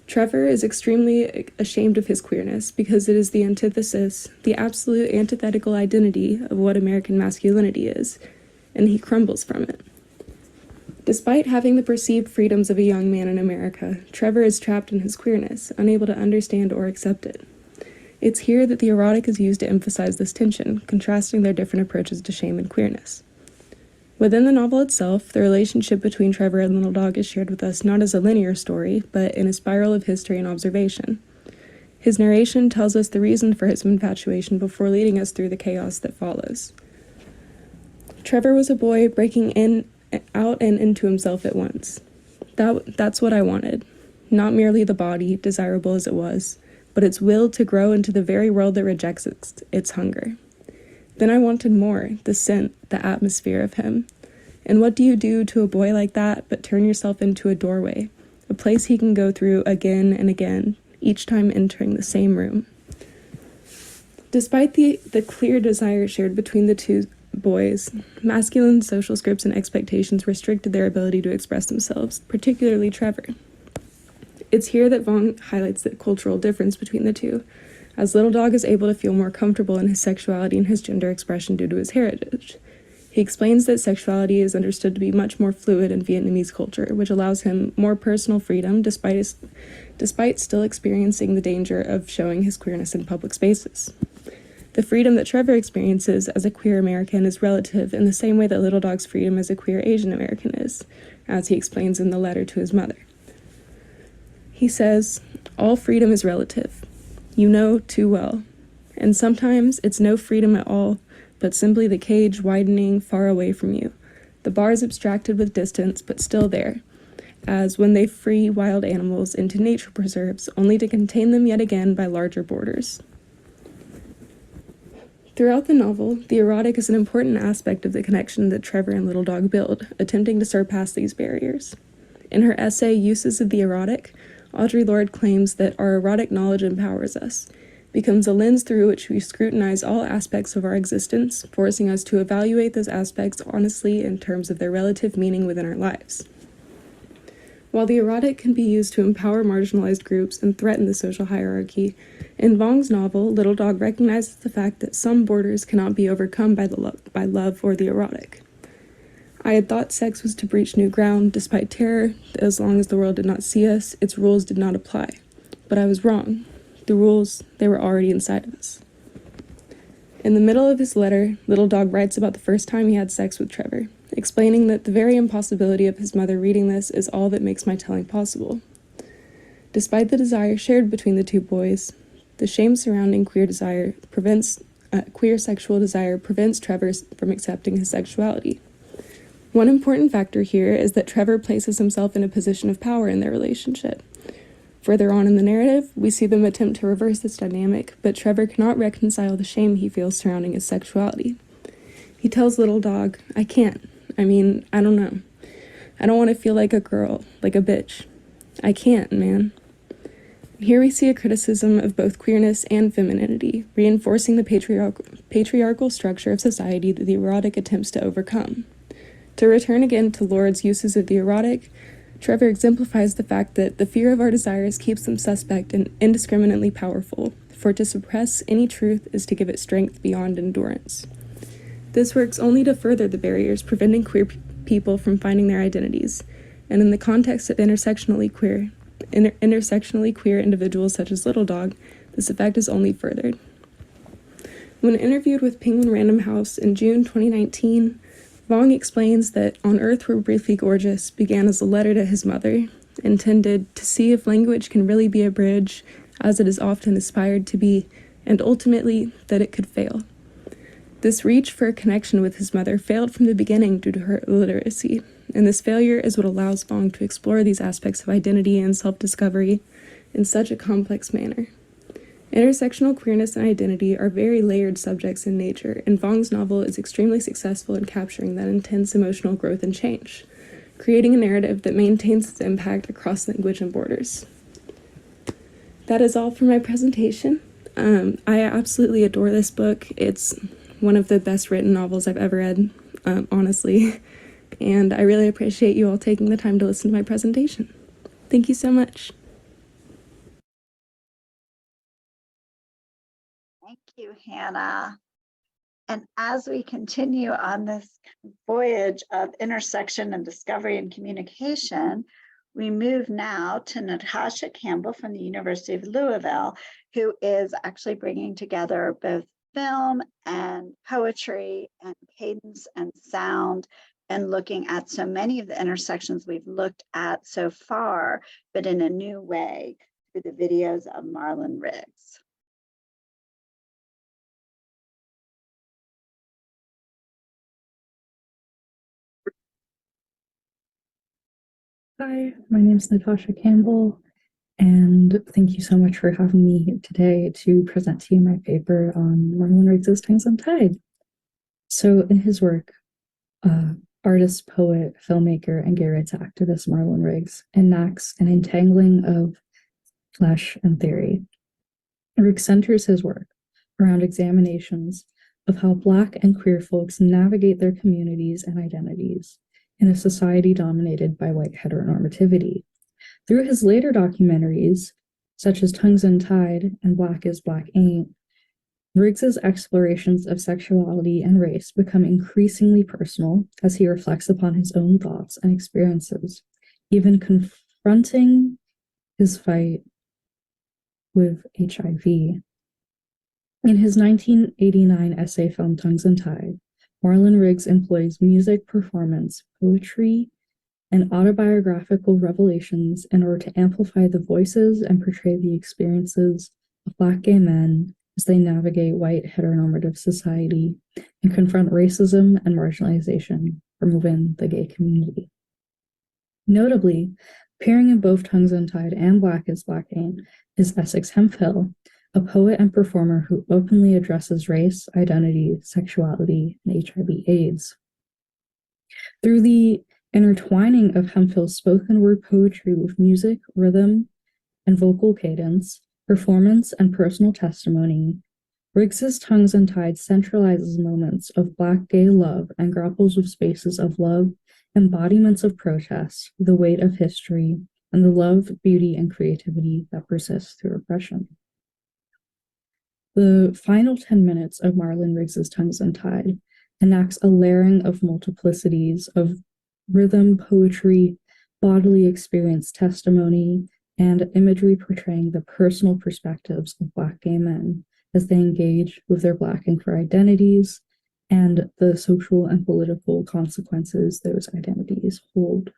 Trevor is extremely ashamed of his queerness because it is the antithesis, the absolute antithetical identity of what American masculinity is, and he crumbles from it. Despite having the perceived freedoms of a young man in America, Trevor is trapped in his queerness, unable to understand or accept it. It's here that the erotic is used to emphasize this tension, contrasting their different approaches to shame and queerness. Within the novel itself, the relationship between Trevor and Little Dog is shared with us not as a linear story, but in a spiral of history and observation. His narration tells us the reason for his infatuation before leading us through the chaos that follows. Trevor was a boy breaking out and into himself at once. That's what I wanted. Not merely the body, desirable as it was, but its will to grow into the very world that rejects its hunger. Then I wanted more, the scent, the atmosphere of him. And what do you do to a boy like that but turn yourself into a doorway, a place he can go through again and again, each time entering the same room? Despite the clear desire shared between the two boys, masculine social scripts and expectations restricted their ability to express themselves, particularly Trevor. It's here that Vuong highlights the cultural difference between the two, as Little Dog is able to feel more comfortable in his sexuality and his gender expression due to his heritage. He explains that sexuality is understood to be much more fluid in Vietnamese culture, which allows him more personal freedom despite still experiencing the danger of showing his queerness in public spaces. The freedom that Trevor experiences as a queer American is relative in the same way that Little Dog's freedom as a queer Asian American is, as he explains in the letter to his mother. He says, "All freedom is relative. You know too well. And sometimes it's no freedom at all, but simply the cage widening far away from you. The bars abstracted with distance, but still there, as when they free wild animals into nature preserves, only to contain them yet again by larger borders." Throughout the novel, the erotic is an important aspect of the connection that Trevor and Little Dog build, attempting to surpass these barriers. In her essay, Uses of the Erotic, Audre Lorde claims that our erotic knowledge empowers us, becomes a lens through which we scrutinize all aspects of our existence, forcing us to evaluate those aspects honestly in terms of their relative meaning within our lives. While the erotic can be used to empower marginalized groups and threaten the social hierarchy, in Vuong's novel, Little Dog recognizes the fact that some borders cannot be overcome by love or the erotic. I had thought sex was to breach new ground, despite terror, that as long as the world did not see us, its rules did not apply. But I was wrong. The rules, they were already inside of us. In the middle of his letter, Little Dog writes about the first time he had sex with Trevor, explaining that the very impossibility of his mother reading this is all that makes my telling possible. Despite the desire shared between the two boys, the shame surrounding queer sexual desire prevents Trevor from accepting his sexuality. One important factor here is that Trevor places himself in a position of power in their relationship. Further on in the narrative, we see them attempt to reverse this dynamic, but Trevor cannot reconcile the shame he feels surrounding his sexuality. He tells Little Dog, "I can't. I don't know. I don't want to feel like a girl, like a bitch. I can't, man." Here we see a criticism of both queerness and femininity, reinforcing the patriarchal structure of society that the erotic attempts to overcome. To return again to Lorde's uses of the erotic, Trevor exemplifies the fact that the fear of our desires keeps them suspect and indiscriminately powerful, for to suppress any truth is to give it strength beyond endurance. This works only to further the barriers preventing queer people from finding their identities, and in the context of intersectionally queer individuals such as Little Dog, this effect is only furthered. When interviewed with Penguin Random House in June 2019, Vuong explains that On Earth We're Briefly Gorgeous began as a letter to his mother, intended to see if language can really be a bridge, as it is often aspired to be, and ultimately that it could fail. This reach for a connection with his mother failed from the beginning due to her illiteracy, and this failure is what allows Vuong to explore these aspects of identity and self-discovery in such a complex manner. Intersectional queerness and identity are very layered subjects in nature, and Vuong's novel is extremely successful in capturing that intense emotional growth and change, creating a narrative that maintains its impact across language and borders. That is all for my presentation. I absolutely adore this book. It's one of the best written novels I've ever read, honestly, and I really appreciate you all taking the time to listen to my presentation. Thank you so much. Thank you, Hannah. And as we continue on this voyage of intersection and discovery and communication, we move now to Natasha Campbell from the University of Louisville, who is actually bringing together both film and poetry and cadence and sound, and looking at so many of the intersections we've looked at so far, but in a new way through the videos of Marlon Riggs. Hi, my name is Natasha Campbell, and thank you so much for having me here today to present to you my paper on Marlon Riggs' Tongues Untied. So in his work, artist, poet, filmmaker, and gay rights activist Marlon Riggs enacts an entangling of flesh and theory. Riggs centers his work around examinations of how Black and queer folks navigate their communities and identities in a society dominated by white heteronormativity. Through his later documentaries, such as Tongues Untied and Black is Black Ain't, Riggs's explorations of sexuality and race become increasingly personal as he reflects upon his own thoughts and experiences, even confronting his fight with HIV. In his 1989 essay film Tongues Untied, Marlon Riggs employs music, performance, poetry, and autobiographical revelations in order to amplify the voices and portray the experiences of Black gay men as they navigate white heteronormative society and confront racism and marginalization from within the gay community. Notably, appearing in both Tongues Untied and Black is Black Ain't is Essex Hemphill, a poet and performer who openly addresses race, identity, sexuality, and HIV/AIDS. Through the intertwining of Hemphill's spoken word poetry with music, rhythm, and vocal cadence, performance, and personal testimony, Riggs's Tongues Untied centralizes moments of Black gay love and grapples with spaces of love, embodiments of protest, the weight of history, and the love, beauty, and creativity that persists through oppression. The final 10 minutes of Marlon Riggs's Tongues Untied enacts a layering of multiplicities of rhythm, poetry, bodily experience, testimony, and imagery portraying the personal perspectives of Black gay men as they engage with their Black and queer identities and the social and political consequences those identities hold.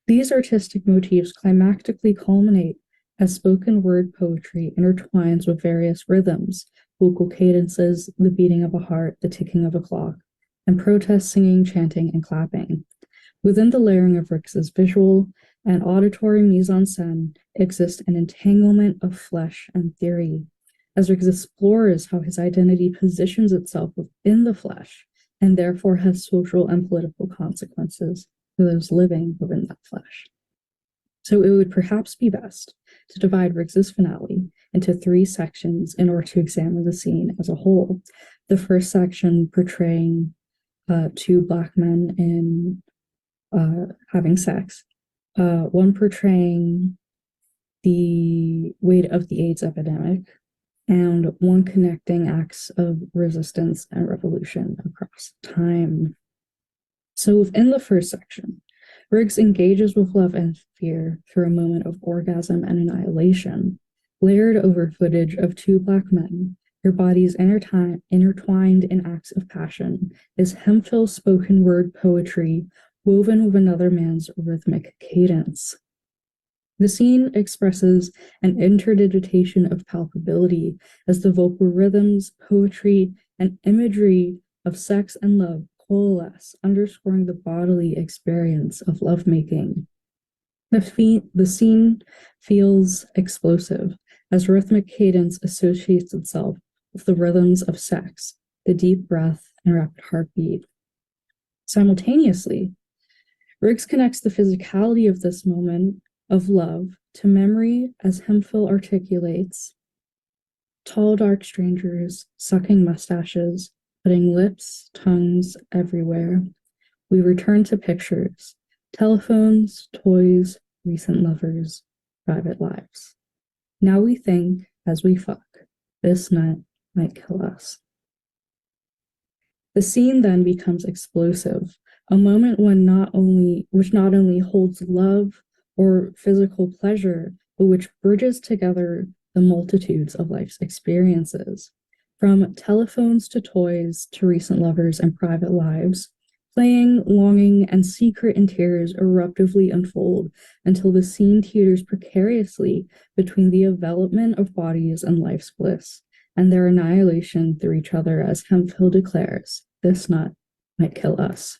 These artistic motifs climactically culminate as spoken word poetry intertwines with various rhythms, vocal cadences, the beating of a heart, the ticking of a clock, and protest singing, chanting, and clapping. Within the layering of Riggs's visual and auditory mise-en-scène exists an entanglement of flesh and theory, as Riggs explores how his identity positions itself within the flesh and therefore has social and political consequences for those living within that flesh. So it would perhaps be best to divide Riggs's finale into 3 sections in order to examine the scene as a whole. The first section portraying 2 Black men in having sex, one portraying the weight of the AIDS epidemic, and one connecting acts of resistance and revolution across time. So within the first section, Riggs engages with love and fear through a moment of orgasm and annihilation, layered over footage of two Black men, their bodies intertwined in acts of passion, is Hemphill spoken word poetry woven with another man's rhythmic cadence. The scene expresses an interdigitation of palpability as the vocal rhythms, poetry, and imagery of sex and love coalesce, underscoring the bodily experience of lovemaking. The scene feels explosive as rhythmic cadence associates itself with the rhythms of sex, the deep breath and rapid heartbeat. Simultaneously, Riggs connects the physicality of this moment of love to memory as Hemphill articulates tall, dark strangers sucking mustaches, putting lips, tongues everywhere. We return to pictures, telephones, toys, recent lovers, private lives. Now we think as we fuck, this nut might kill us. The scene then becomes explosive, a moment which not only holds love or physical pleasure, but which bridges together the multitudes of life's experiences. From telephones to toys to recent lovers and private lives, playing, longing, and secret and tears eruptively unfold until the scene teeters precariously between the envelopment of bodies and life's bliss, and their annihilation through each other as Hemphill declares, this nut might kill us.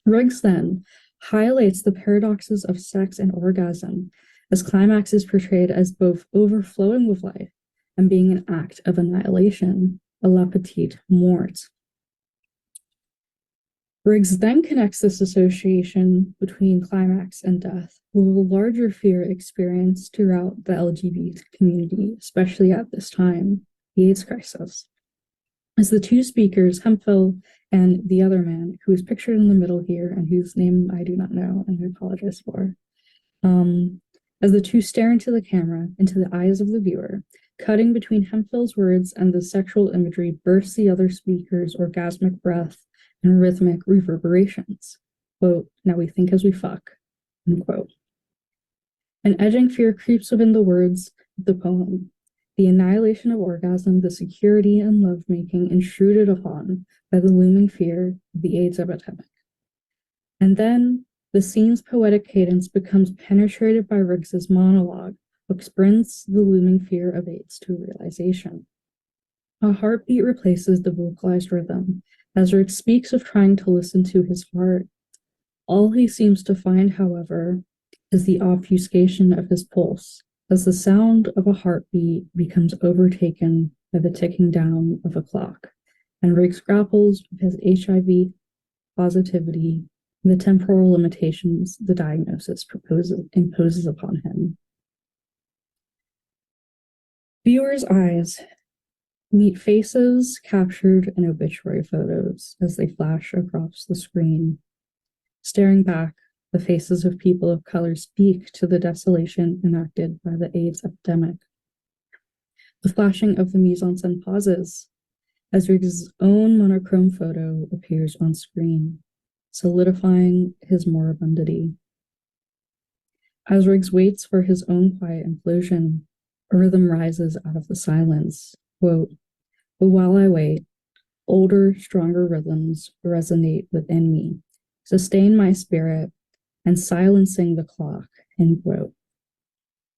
Riggs then highlights the paradoxes of sex and orgasm as climax is portrayed as both overflowing with life and being an act of annihilation, a la petite mort. Riggs then connects this association between climax and death with a larger fear experienced throughout the LGBT community, especially at this time, the AIDS crisis. As the two speakers, Hemphill and the other man, who is pictured in the middle here and whose name I do not know and I apologize for, as the two stare into the camera, into the eyes of the viewer, cutting between Hemphill's words and the sexual imagery bursts the other speaker's orgasmic breath and rhythmic reverberations. Quote, now we think as we fuck, unquote. An edging fear creeps within the words of the poem. The annihilation of orgasm, the security and lovemaking intruded upon by the looming fear of the AIDS epidemic. And then the scene's poetic cadence becomes penetrated by Riggs's monologue, which brings the looming fear of AIDS to realization. A heartbeat replaces the vocalized rhythm, as Riggs speaks of trying to listen to his heart. All he seems to find, however, is the obfuscation of his pulse, as the sound of a heartbeat becomes overtaken by the ticking down of a clock, and Riggs grapples with his HIV positivity and the temporal limitations the diagnosis imposes upon him. Viewers' eyes meet faces captured in obituary photos as they flash across the screen. Staring back, the faces of people of color speak to the desolation enacted by the AIDS epidemic. The flashing of the mise-en-scène pauses as Riggs' own monochrome photo appears on screen, solidifying his moribundity. As Riggs waits for his own quiet implosion, a rhythm rises out of the silence. Quote, but while I wait, older, stronger rhythms resonate within me, sustain my spirit, and silencing the clock, end quote.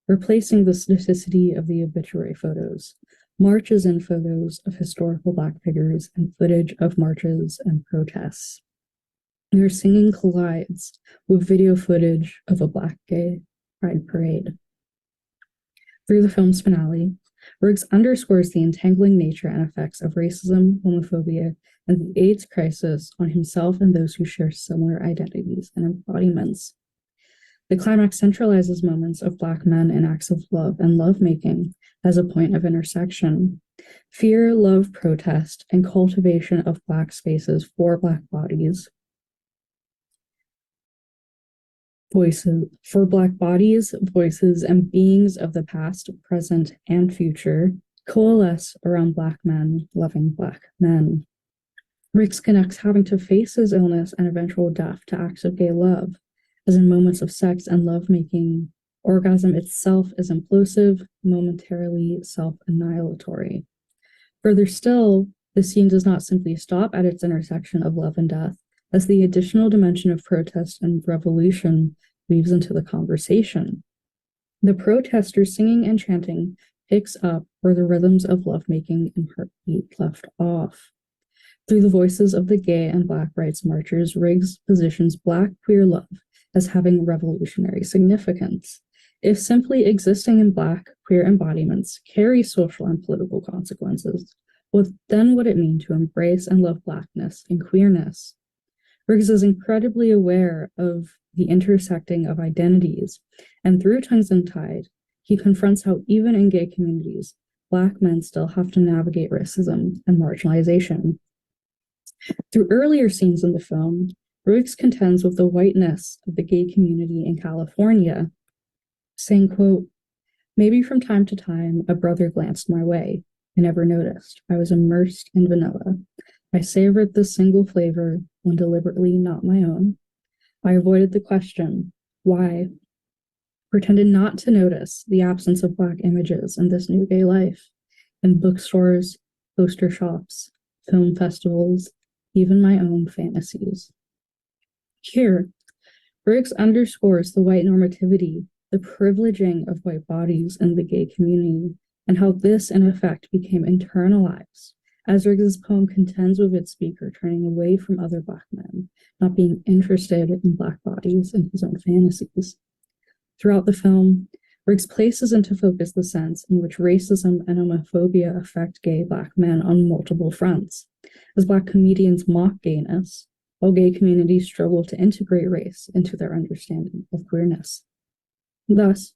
Replacing the staticity of the obituary photos, marches and photos of historical Black figures and footage of marches and protests. Their singing collides with video footage of a Black gay pride parade. Through the film's finale, Riggs underscores the entangling nature and effects of racism, homophobia, and the AIDS crisis on himself and those who share similar identities and embodiments. The climax centralizes moments of Black men in acts of love and lovemaking as a point of intersection. Fear, love, protest, and cultivation of Black spaces for Black bodies. voices for Black bodies, voices, and beings of the past, present, and future coalesce around Black men loving Black men. Riggs connects having to face his illness and eventual death to acts of gay love, as in moments of sex and lovemaking, orgasm itself is implosive, momentarily self-annihilatory. Further still, the scene does not simply stop at its intersection of love and death, as the additional dimension of protest and revolution weaves into the conversation. The protesters singing and chanting picks up where the rhythms of lovemaking and heartbeat left off. Through the voices of the gay and Black rights marchers, Riggs positions Black queer love as having revolutionary significance. If simply existing in Black queer embodiments carries social and political consequences, what then would it mean to embrace and love Blackness and queerness? Riggs is incredibly aware of the intersecting of identities, and through Tongues Untied, he confronts how even in gay communities, Black men still have to navigate racism and marginalization. Through earlier scenes in the film, Riggs contends with the whiteness of the gay community in California, saying, quote, "Maybe from time to time a brother glanced my way. I never noticed. I was immersed in vanilla. I savored the single flavor when deliberately not my own. I avoided the question, why? Pretended not to notice the absence of Black images in this new gay life, in bookstores, poster shops, film festivals, even my own fantasies." Here, Riggs underscores the white normativity, the privileging of white bodies in the gay community, and how this, in effect, became internalized, as Riggs's poem contends with its speaker turning away from other Black men, not being interested in Black bodies and his own fantasies. Throughout the film, Riggs places into focus the sense in which racism and homophobia affect gay Black men on multiple fronts, as Black comedians mock gayness, while gay communities struggle to integrate race into their understanding of queerness. Thus,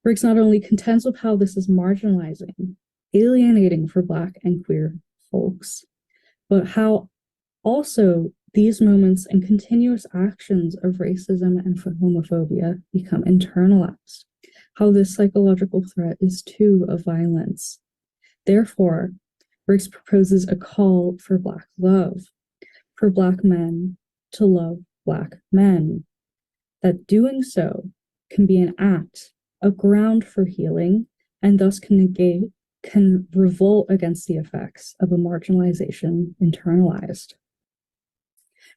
Riggs not only contends with how this is marginalizing, alienating for Black and queer folks, but how also these moments and continuous actions of racism and homophobia become internalized, how this psychological threat is too of violence. Therefore, Riggs proposes a call for Black love, for Black men to love Black men, that doing so can be an act, a ground for healing, and thus can revolt against the effects of a marginalization internalized.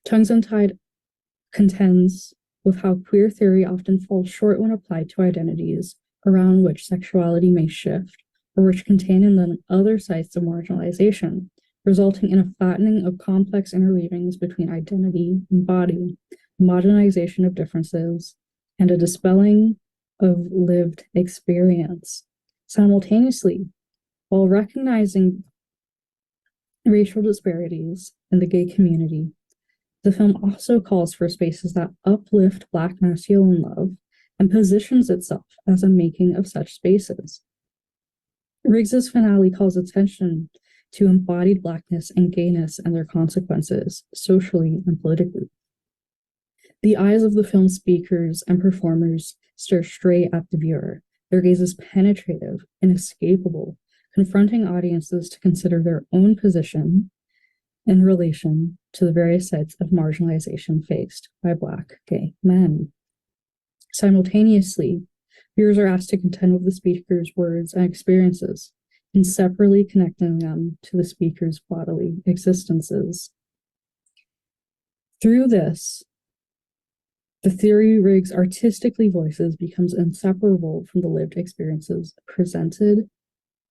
Tongues Untied contends with how queer theory often falls short when applied to identities around which sexuality may shift, or which contain in them other sites of marginalization, resulting in a flattening of complex interweavings between identity and body, homogenization of differences, and a dispelling of lived experience. Simultaneously, while recognizing racial disparities in the gay community, the film also calls for spaces that uplift Black masculine love and positions itself as a making of such spaces. Riggs's finale calls attention to embodied Blackness and gayness and their consequences, socially and politically. The eyes of the film's speakers and performers stare straight at the viewer. Their gaze is penetrative, inescapable, confronting audiences to consider their own position in relation to the various sites of marginalization faced by Black gay men. Simultaneously, viewers are asked to contend with the speaker's words and experiences, and separately connecting them to the speaker's bodily existences. Through this, the theory Riggs artistically voices becomes inseparable from the lived experiences presented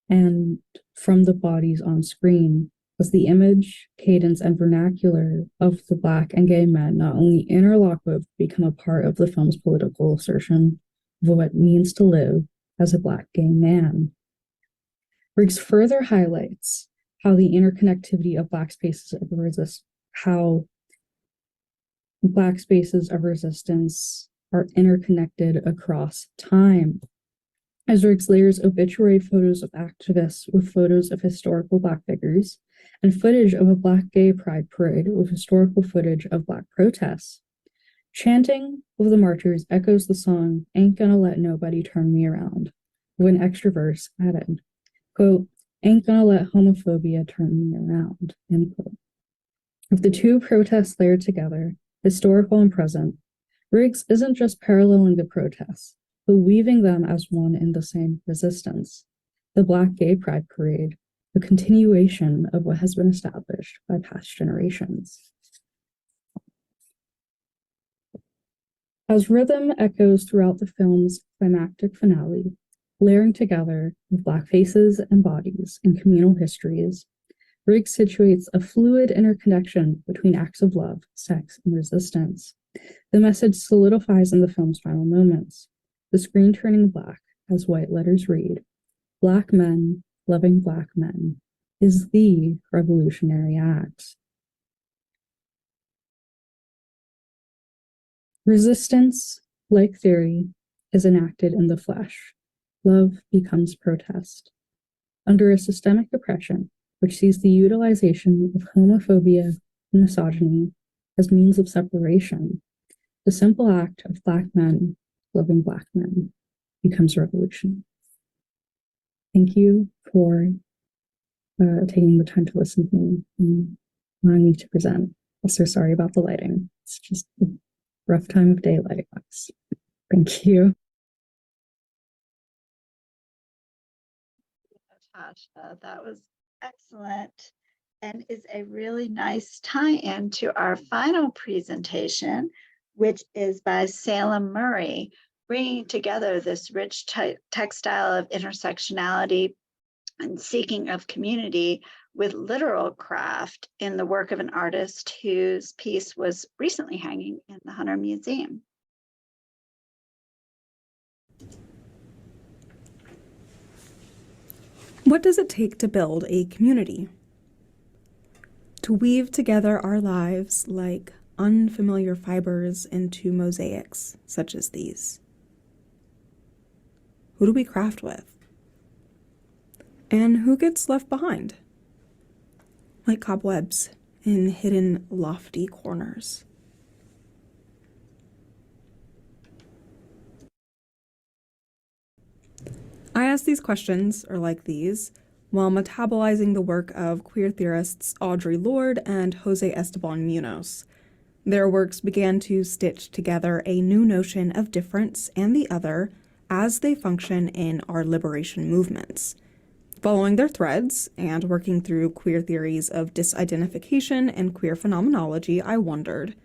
and from the bodies on screen, as the image, cadence, and vernacular of the Black and gay men not only interlock with, become a part of the film's political assertion of what it means to live as a Black gay man. Riggs further highlights how the interconnectivity of Black spaces of resistance, how Black spaces of resistance are interconnected across time. As Riggs layers obituary photos of activists with photos of historical Black figures, and footage of a Black gay pride parade with historical footage of Black protests, Chanting of the marchers echoes the song, "Ain't Gonna Let Nobody Turn Me Around," with an extra verse added, quote, "Ain't gonna let homophobia turn me around," end quote. With the two protests layered together, historical and present, Riggs isn't just paralleling the protests, but weaving them as one in the same resistance. The Black Gay Pride Parade, a continuation of what has been established by past generations. As rhythm echoes throughout the film's climactic finale, layering together with Black faces and bodies and communal histories, Riggs situates a fluid interconnection between acts of love, sex, and resistance. The message solidifies in the film's final moments, the screen turning black as white letters read, "Black men loving Black men is the revolutionary act." Resistance, like theory, is enacted in the flesh. Love becomes protest. Under a systemic oppression, which sees the utilization of homophobia and misogyny as means of separation, the simple act of Black men loving Black men becomes revolution. Thank you for taking the time to listen to me and allowing me to present. Also, sorry about the lighting. It's just a rough time of day lighting-wise. Thank you. Natasha, that was excellent and is a really nice tie-in to our final presentation, which is by Salem Murray, bringing together this rich textile of intersectionality and seeking of community with literal craft in the work of an artist whose piece was recently hanging in the Hunter Museum. What does it take to build a community? To weave together our lives like unfamiliar fibers into mosaics such as these. Who do we craft with? And who gets left behind? Like cobwebs in hidden lofty corners. I ask these questions, or like these, while metabolizing the work of queer theorists Audre Lorde and Jose Esteban Munoz. Their works began to stitch together a new notion of difference and the other as they function in our liberation movements. Following their threads and working through queer theories of disidentification and queer phenomenology, I wondered,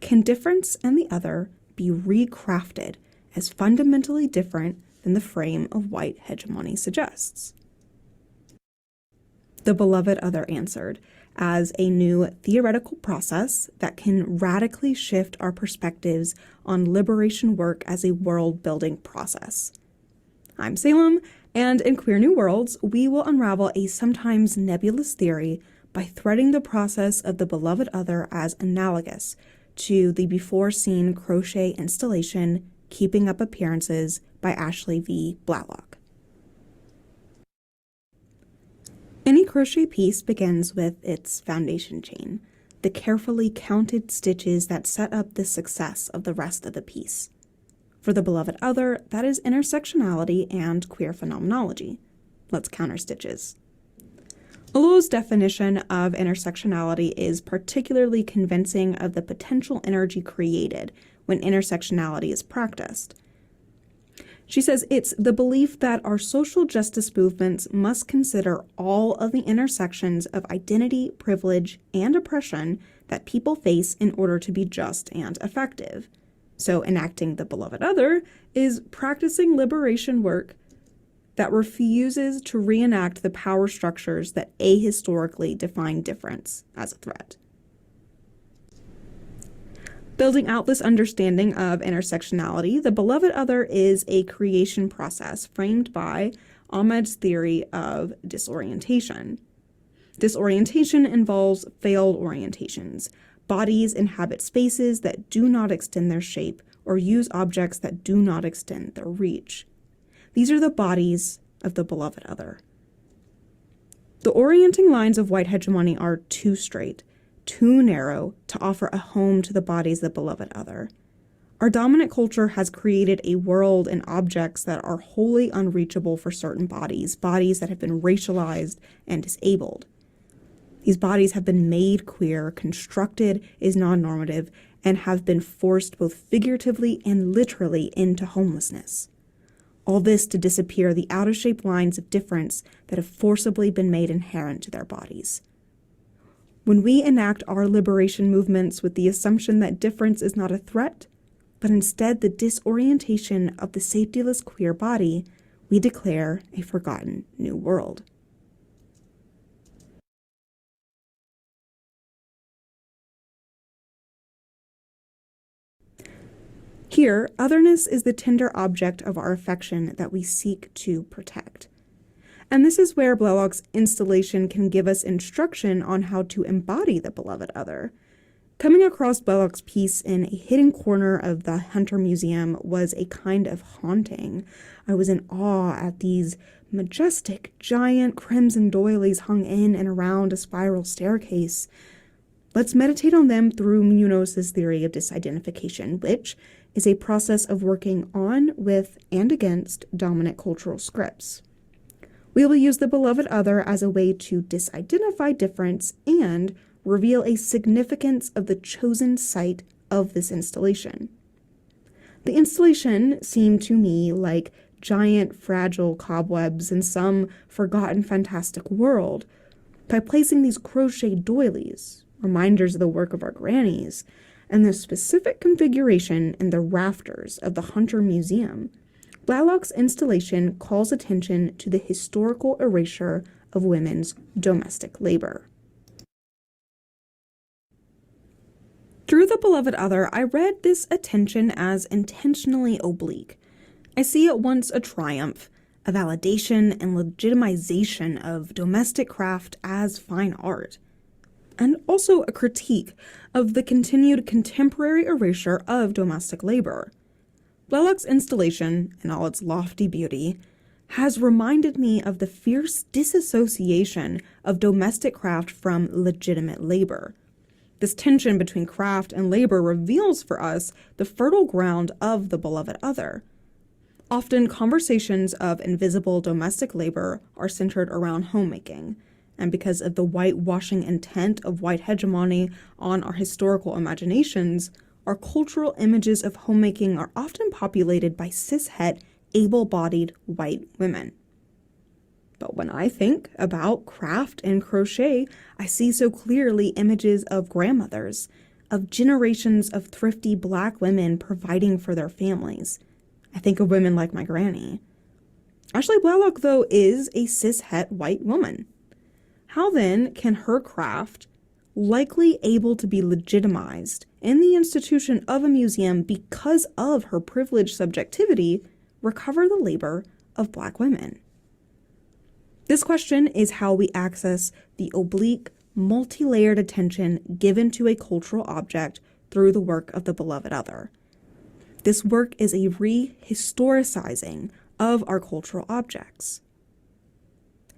can difference and the other be recrafted as fundamentally different than the frame of white hegemony suggests? The beloved other answered, as a new theoretical process that can radically shift our perspectives on liberation work as a world-building process. I'm Salem, and in Queer New Worlds, we will unravel a sometimes nebulous theory by threading the process of the beloved other as analogous to the before-seen crochet installation Keeping Up Appearances by Ashley V. Blatlock. Any crochet piece begins with its foundation chain, the carefully counted stitches that set up the success of the rest of the piece. For the beloved other, that is intersectionality and queer phenomenology. Let's counter stitches. Olo's definition of intersectionality is particularly convincing of the potential energy created when intersectionality is practiced. She says it's the belief that our social justice movements must consider all of the intersections of identity, privilege, and oppression that people face in order to be just and effective. So enacting the beloved other is practicing liberation work that refuses to reenact the power structures that ahistorically define difference as a threat. Building out this understanding of intersectionality, the beloved other is a creation process framed by Ahmed's theory of disorientation. Disorientation involves failed orientations. Bodies inhabit spaces that do not extend their shape or use objects that do not extend their reach. These are the bodies of the beloved other. The orienting lines of white hegemony are too straight. too narrow to offer a home to the bodies of the beloved other. Our dominant culture has created a world and objects that are wholly unreachable for certain bodies that have been racialized and disabled. These bodies have been made queer, constructed as non-normative, and have been forced both figuratively and literally into homelessness. All this to disappear the out-of-shape lines of difference that have forcibly been made inherent to their bodies. When we enact our liberation movements with the assumption that difference is not a threat, but instead the disorientation of the safetyless queer body, we declare a forgotten new world. Here, otherness is the tender object of our affection that we seek to protect. And this is where Blalock's installation can give us instruction on how to embody the beloved other. Coming across Blalock's piece in a hidden corner of the Hunter Museum was a kind of haunting. I was in awe at these majestic, giant crimson doilies hung in and around a spiral staircase. Let's meditate on them through Munoz's theory of disidentification, which is a process of working on, with, and against dominant cultural scripts. We will use the beloved other as a way to disidentify difference and reveal a significance of the chosen site of this installation. The installation seemed to me like giant, fragile cobwebs in some forgotten fantastic world. By placing these crocheted doilies, reminders of the work of our grannies, and the specific configuration in the rafters of the Hunter Museum, Blalock's installation calls attention to the historical erasure of women's domestic labor. Through the beloved other, I read this attention as intentionally oblique. I see at once a triumph, a validation and legitimization of domestic craft as fine art, and also a critique of the continued contemporary erasure of domestic labor. Blalock's installation, in all its lofty beauty, has reminded me of the fierce disassociation of domestic craft from legitimate labor. This tension between craft and labor reveals for us the fertile ground of the beloved other. Often, conversations of invisible domestic labor are centered around homemaking, and because of the whitewashing intent of white hegemony on our historical imaginations, our cultural images of homemaking are often populated by cishet, able-bodied white women. But when I think about craft and crochet, I see so clearly images of grandmothers, of generations of thrifty Black women providing for their families. I think of women like my granny. Ashley Blalock, though, is a cishet white woman. How then can her craft, likely able to be legitimized in the institution of a museum because of her privileged subjectivity, recover the labor of Black women? This question is how we access the oblique, multi-layered attention given to a cultural object through the work of the beloved other. This work is a re-historicizing of our cultural objects.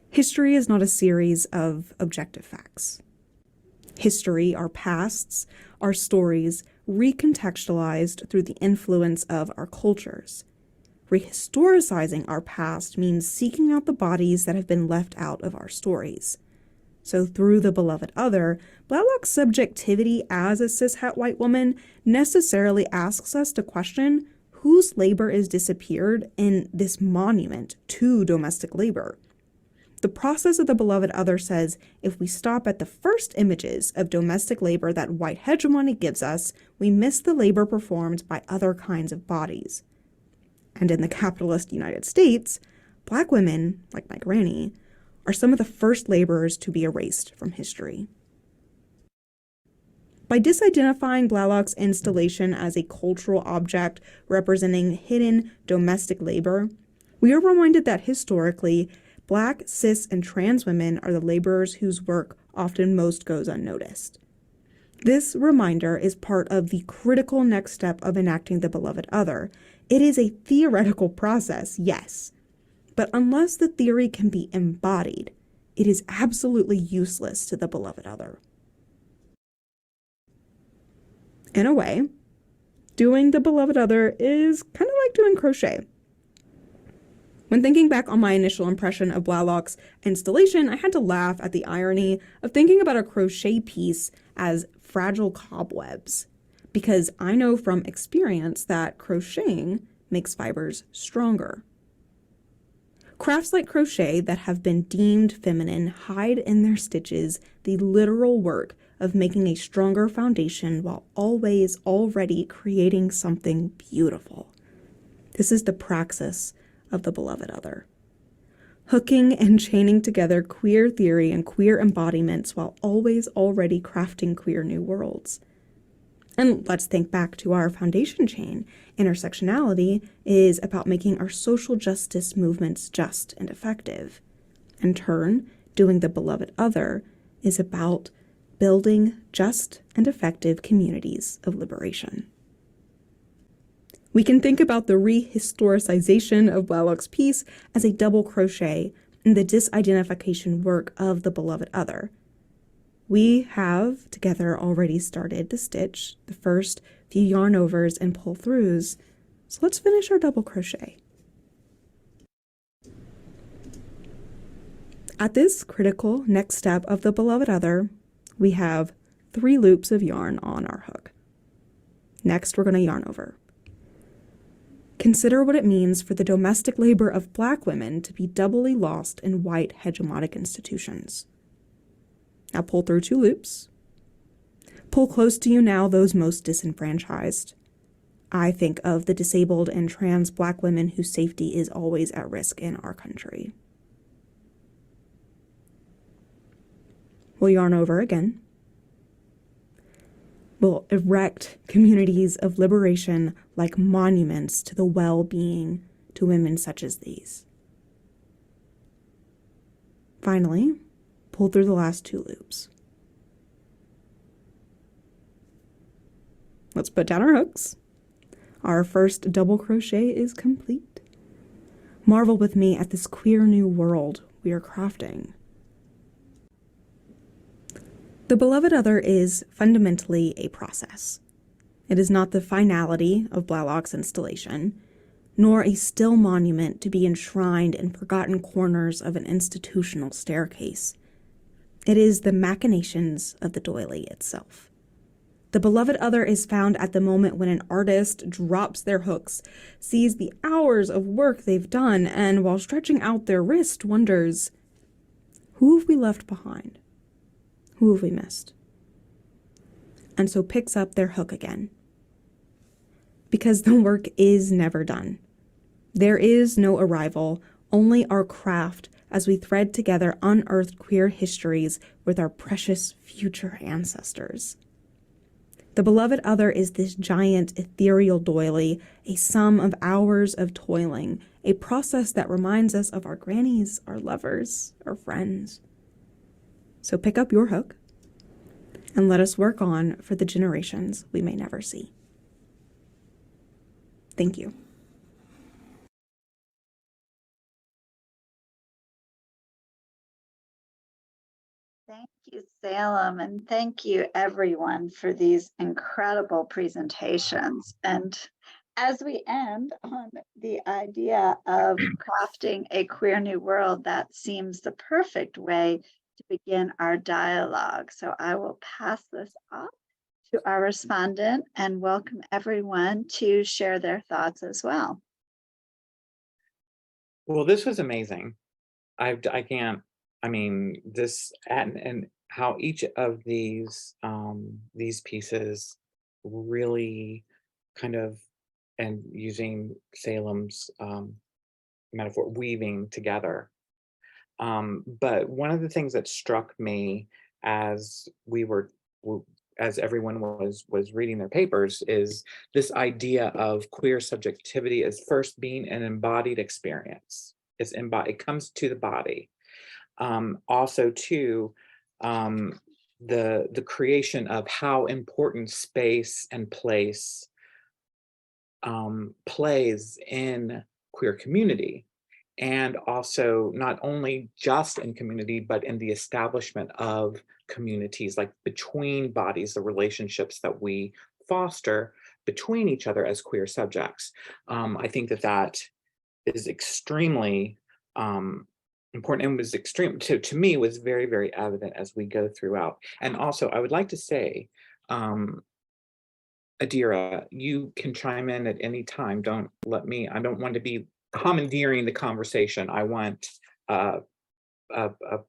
History is not a series of objective facts. History, our pasts, our stories, recontextualized through the influence of our cultures. Rehistoricizing our past means seeking out the bodies that have been left out of our stories. So through the beloved other, Blalock's subjectivity as a cishet white woman necessarily asks us to question whose labor is disappeared in this monument to domestic labor. The process of the beloved other says if we stop at the first images of domestic labor that white hegemony gives us, we miss the labor performed by other kinds of bodies. And in the capitalist United States, Black women, like my granny, are some of the first laborers to be erased from history. By disidentifying Blalock's installation as a cultural object representing hidden domestic labor, we are reminded that historically, Black, cis, and trans women are the laborers whose work often most goes unnoticed. This reminder is part of the critical next step of enacting the beloved other. It is a theoretical process, yes, but unless the theory can be embodied, it is absolutely useless to the beloved other. In a way, doing the beloved other is kind of like doing crochet. When thinking back on my initial impression of Blalock's installation, I had to laugh at the irony of thinking about a crochet piece as fragile cobwebs, because I know from experience that crocheting makes fibers stronger. Crafts like crochet that have been deemed feminine hide in their stitches the literal work of making a stronger foundation while always already creating something beautiful. This is the praxis of the beloved other. Hooking and chaining together queer theory and queer embodiments while always already crafting queer new worlds. And let's think back to our foundation chain. Intersectionality is about making our social justice movements just and effective. In turn, doing the beloved other is about building just and effective communities of liberation. We can think about the rehistoricization of Blalock's piece as a double crochet in the disidentification work of the beloved other. We have together already started to stitch the first few yarn overs and pull throughs, so let's finish our double crochet. At this critical next step of the beloved other, we have 3 loops of yarn on our hook. Next, we're going to yarn over. Consider what it means for the domestic labor of Black women to be doubly lost in white hegemonic institutions. Now pull through 2 loops. Pull close to you now those most disenfranchised. I think of the disabled and trans Black women whose safety is always at risk in our country. We'll yarn over again. We'll erect communities of liberation like monuments to the well-being to women such as these. Finally, pull through the last 2 loops. Let's put down our hooks. Our first double crochet is complete. Marvel with me at this queer new world we are crafting. The beloved other is fundamentally a process. It is not the finality of Blalock's installation, nor a still monument to be enshrined in forgotten corners of an institutional staircase. It is the machinations of the doily itself. The beloved other is found at the moment when an artist drops their hooks, sees the hours of work they've done, and while stretching out their wrist, wonders, who have we left behind? Who have we missed? And so picks up their hook again. Because the work is never done. There is no arrival, only our craft as we thread together unearthed queer histories with our precious future ancestors. The beloved other is this giant ethereal doily, a sum of hours of toiling, a process that reminds us of our grannies, our lovers, our friends. So pick up your hook and let us work on for the generations we may never see. Thank you. Thank you, Salem, and thank you, everyone, for these incredible presentations. And as we end on the idea of crafting a queer new world, that seems the perfect way to begin our dialogue. So I will pass this off to our respondent and welcome everyone to share their thoughts as well. Well, this was amazing. I can't, I mean, this and how each of these pieces really kind of, and using Salem's metaphor, weaving together. But one of the things that struck me as as everyone was reading their papers is this idea of queer subjectivity as first being an embodied experience. It comes to the body. Also too, the creation of how important space and place plays in queer community, and also not only just in community, but in the establishment of communities, like between bodies, the relationships that we foster between each other as queer subjects. I think that is extremely important, and was extreme to me, was very, very evident as we go throughout. And also, I would like to say, Adira, you can chime in at any time. I don't want to be commandeering the conversation. I want a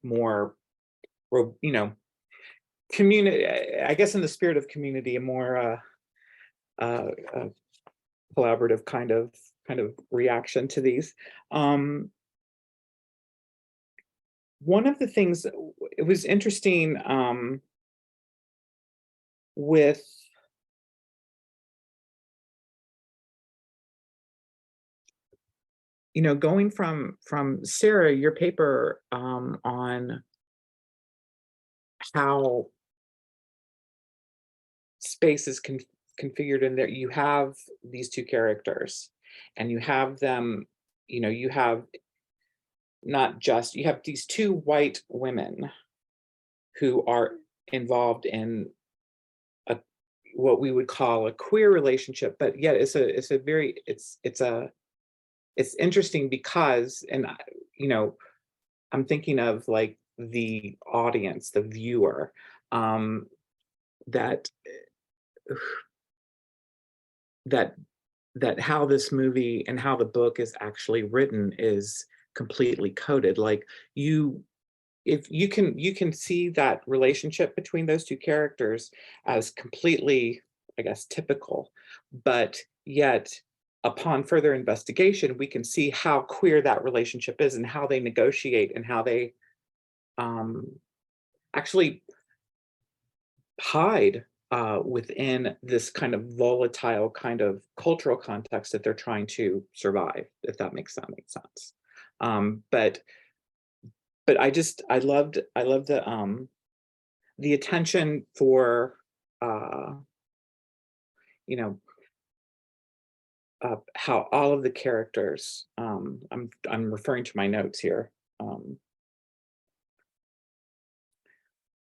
more, community, I guess in the spirit of community, a more collaborative kind of reaction to these. One of the things, it was interesting with going from Sarah, your paper on how space is configured in there. You have these two characters, and you have them, you have you have these two white women who are involved in what we would call a queer relationship, but yet it's interesting because, and I'm thinking of like the audience, the viewer, that how this movie and how the book is actually written is completely coded. Like if you can see that relationship between those two characters as completely, I guess, typical, but yet upon further investigation, we can see how queer that relationship is and how they negotiate and how they actually hide within this kind of volatile kind of cultural context that they're trying to survive, if that makes sense. But I loved the attention for how all of the characters, I'm referring to my notes here,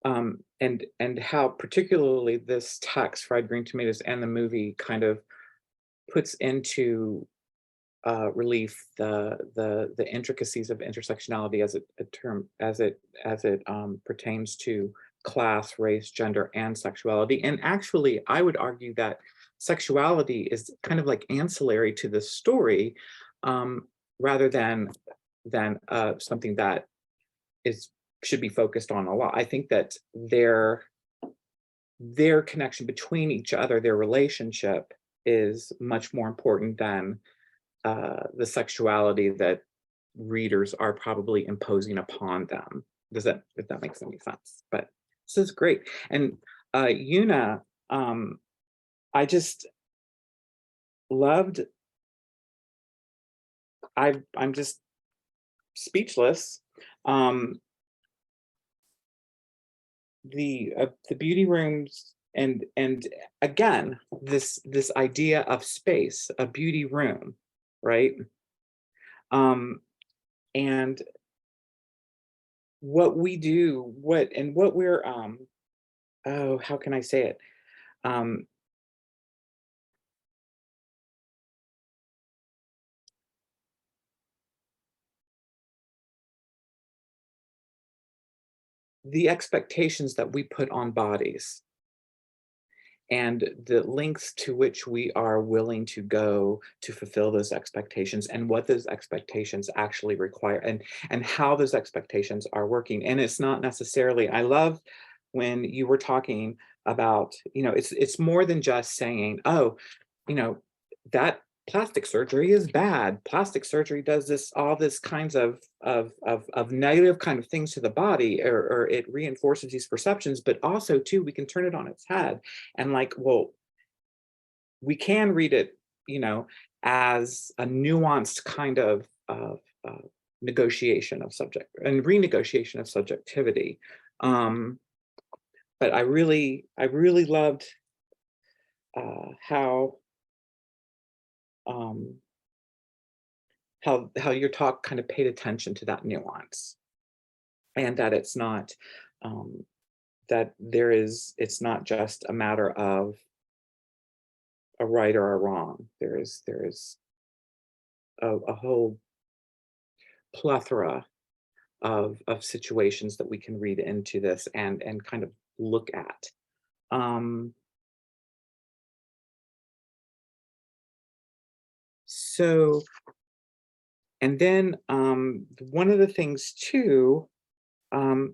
and how particularly this text, Fried Green Tomatoes, and the movie kind of puts into relief the intricacies of intersectionality as it pertains to class, race, gender, and sexuality. And actually, I would argue that sexuality is kind of like ancillary to the story, rather than something that should be focused on a lot. I think that their connection between each other, their relationship, is much more important than the sexuality that readers are probably imposing upon them. If that makes any sense? But this is great. And Yoona, I just loved. I'm just speechless. The beauty rooms, and again, this idea of space, a beauty room, right? And what we do, what we're oh, how can I say it? The expectations that we put on bodies, and the lengths to which we are willing to go to fulfill those expectations, and what those expectations actually require, and how those expectations are working. And it's not necessarily, I love when you were talking about, it's more than just saying, oh, that plastic surgery is bad. Plastic surgery does this, all this kinds of negative kind of things to the body, or it reinforces these perceptions. But also too, we can turn it on its head and well, we can read it, as a nuanced kind of negotiation of subject and renegotiation of subjectivity. But I really loved how your talk kind of paid attention to that nuance, and that it's not it's not just a matter of a right or a wrong. There is a whole plethora of situations that we can read into this and kind of look at. So, and then one of the things too that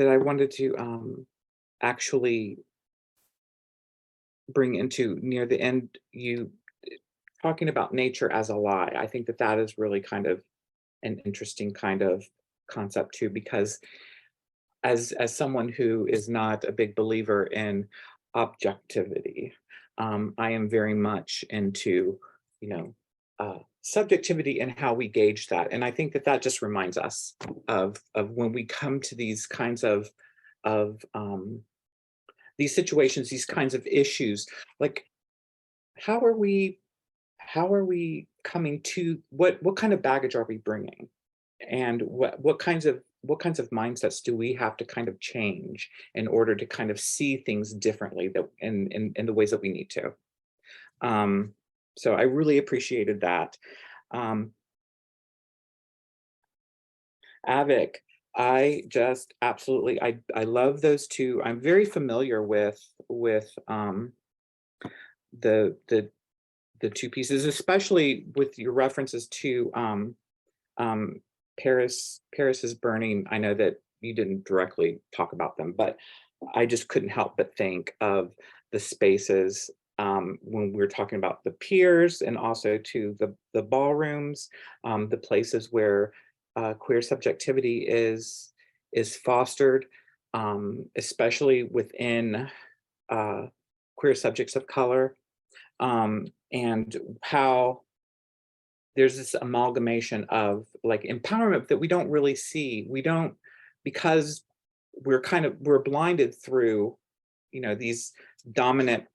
I wanted to actually bring into near the end, you talking about nature as a lie. I think that that is really kind of an interesting kind of concept too, because as someone who is not a big believer in objectivity, I am very much into, you know, subjectivity and how we gauge that. And I think that that just reminds us of when we come to these kinds of these situations, these kinds of issues, like how are we coming to what kind of baggage are we bringing, and what kinds of mindsets do we have to kind of change in order to kind of see things differently, that in the ways that we need to. So I really appreciated that. Avic, I just absolutely, I love those two. I'm very familiar with the two pieces, especially with your references to Paris's Burning. I know that you didn't directly talk about them, but I just couldn't help but think of the spaces when we were talking about the piers, and also to the ballrooms, the places where queer subjectivity is fostered, especially within queer subjects of color, and how there's this amalgamation of like empowerment that we don't really see. We don't, because we're blinded through, you know, these dominant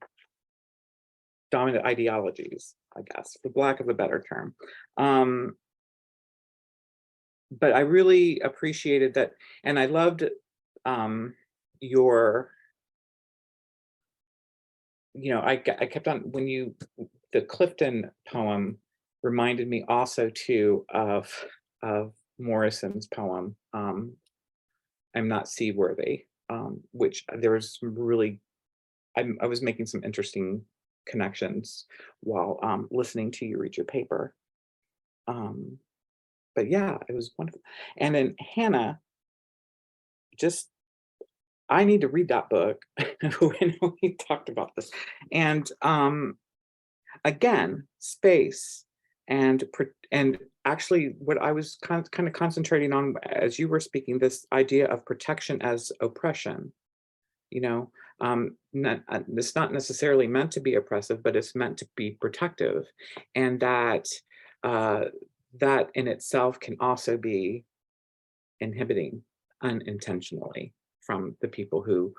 ideologies, I guess, for lack of a better term. But I really appreciated that, and I loved your, you know, I kept on, when you, the Clifton poem reminded me also too of Morrison's poem, I'm Not Seaworthy, which there was some really, I was making some interesting connections while listening to you read your paper. But yeah, it was wonderful. And then Hannah, just, I need to read that book when we talked about this. And again, space and actually what I was kind of concentrating on as you were speaking, this idea of protection as oppression. You know, it's not necessarily meant to be oppressive, but it's meant to be protective, and that that in itself can also be inhibiting unintentionally from the people who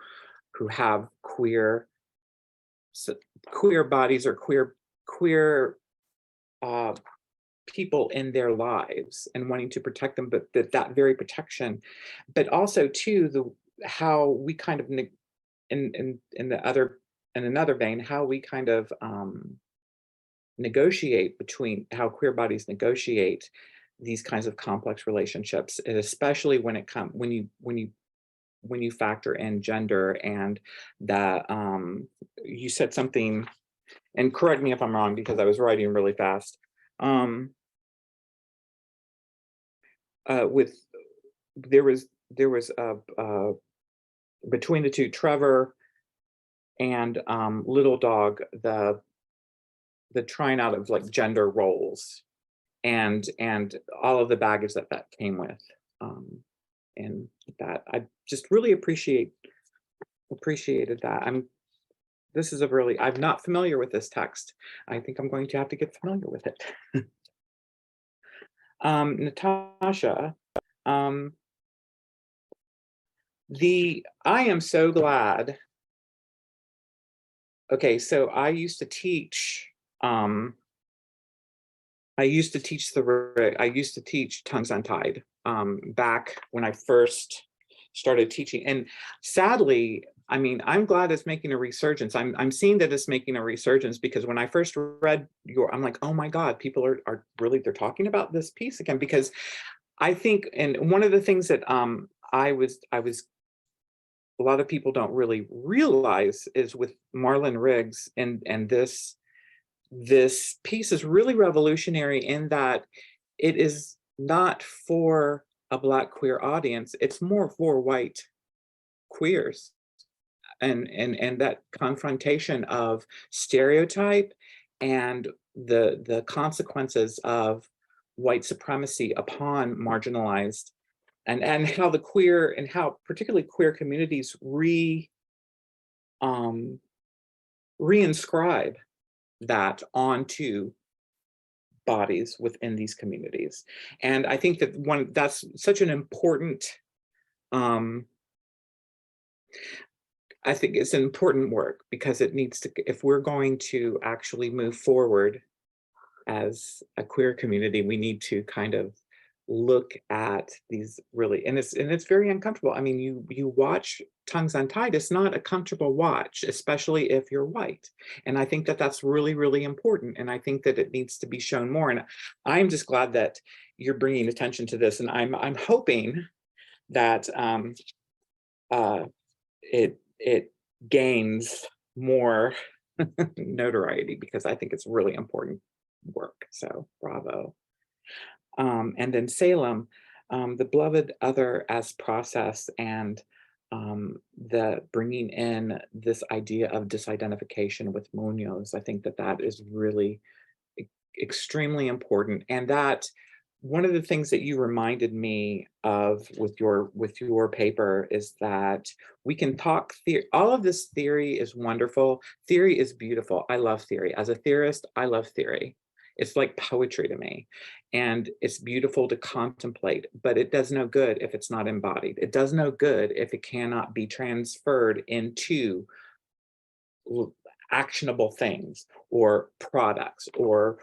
have queer bodies or queer people in their lives, and wanting to protect them, but that very protection, but also too how we kind of in another vein, how we kind of negotiate between, how queer bodies negotiate these kinds of complex relationships, and especially when it comes when you factor in gender, and that you said something, and correct me if I'm wrong because I was writing really fast, with there was between the two, Trevor and Little Dog, the trying out of like gender roles, and all of the baggage that came with, and that I just really appreciated that. This is I'm not familiar with this text. I think I'm going to have to get familiar with it. Natasha, I am so glad. Okay, so I used to teach Tongues Untied back when I first started teaching, and sadly I mean, I'm glad it's making a resurgence. I'm seeing that it's making a resurgence, because when I first read I'm like, oh my God, people are really, they're talking about this piece again. Because I think, and one of the things that I was a lot of people don't really realize is with Marlon Riggs, and this piece is really revolutionary in that it is not for a Black queer audience, it's more for white queers, and that confrontation of stereotype and the consequences of white supremacy upon marginalized, and how the queer, and how particularly queer communities reinscribe that onto bodies within these communities. And I think that that's such an important, I think it's an important work, because it needs to, if we're going to actually move forward as a queer community, we need to kind of look at these really, and it's very uncomfortable. I mean, you watch Tongues Untied, it's not a comfortable watch, especially if you're white. And I think that that's really, really important. And I think that it needs to be shown more. And I'm just glad that you're bringing attention to this. And I'm hoping that it gains more notoriety, because I think it's really important work. So bravo. And then Salem, the beloved other as process, and the bringing in this idea of disidentification with Munoz. I think that that is really extremely important. And that one of the things that you reminded me of with your paper is that we can talk theory. All of this theory is wonderful. Theory is beautiful. I love theory. As a theorist, I love theory. It's like poetry to me, and it's beautiful to contemplate, but it does no good if it's not embodied. It does no good if it cannot be transferred into actionable things or products, or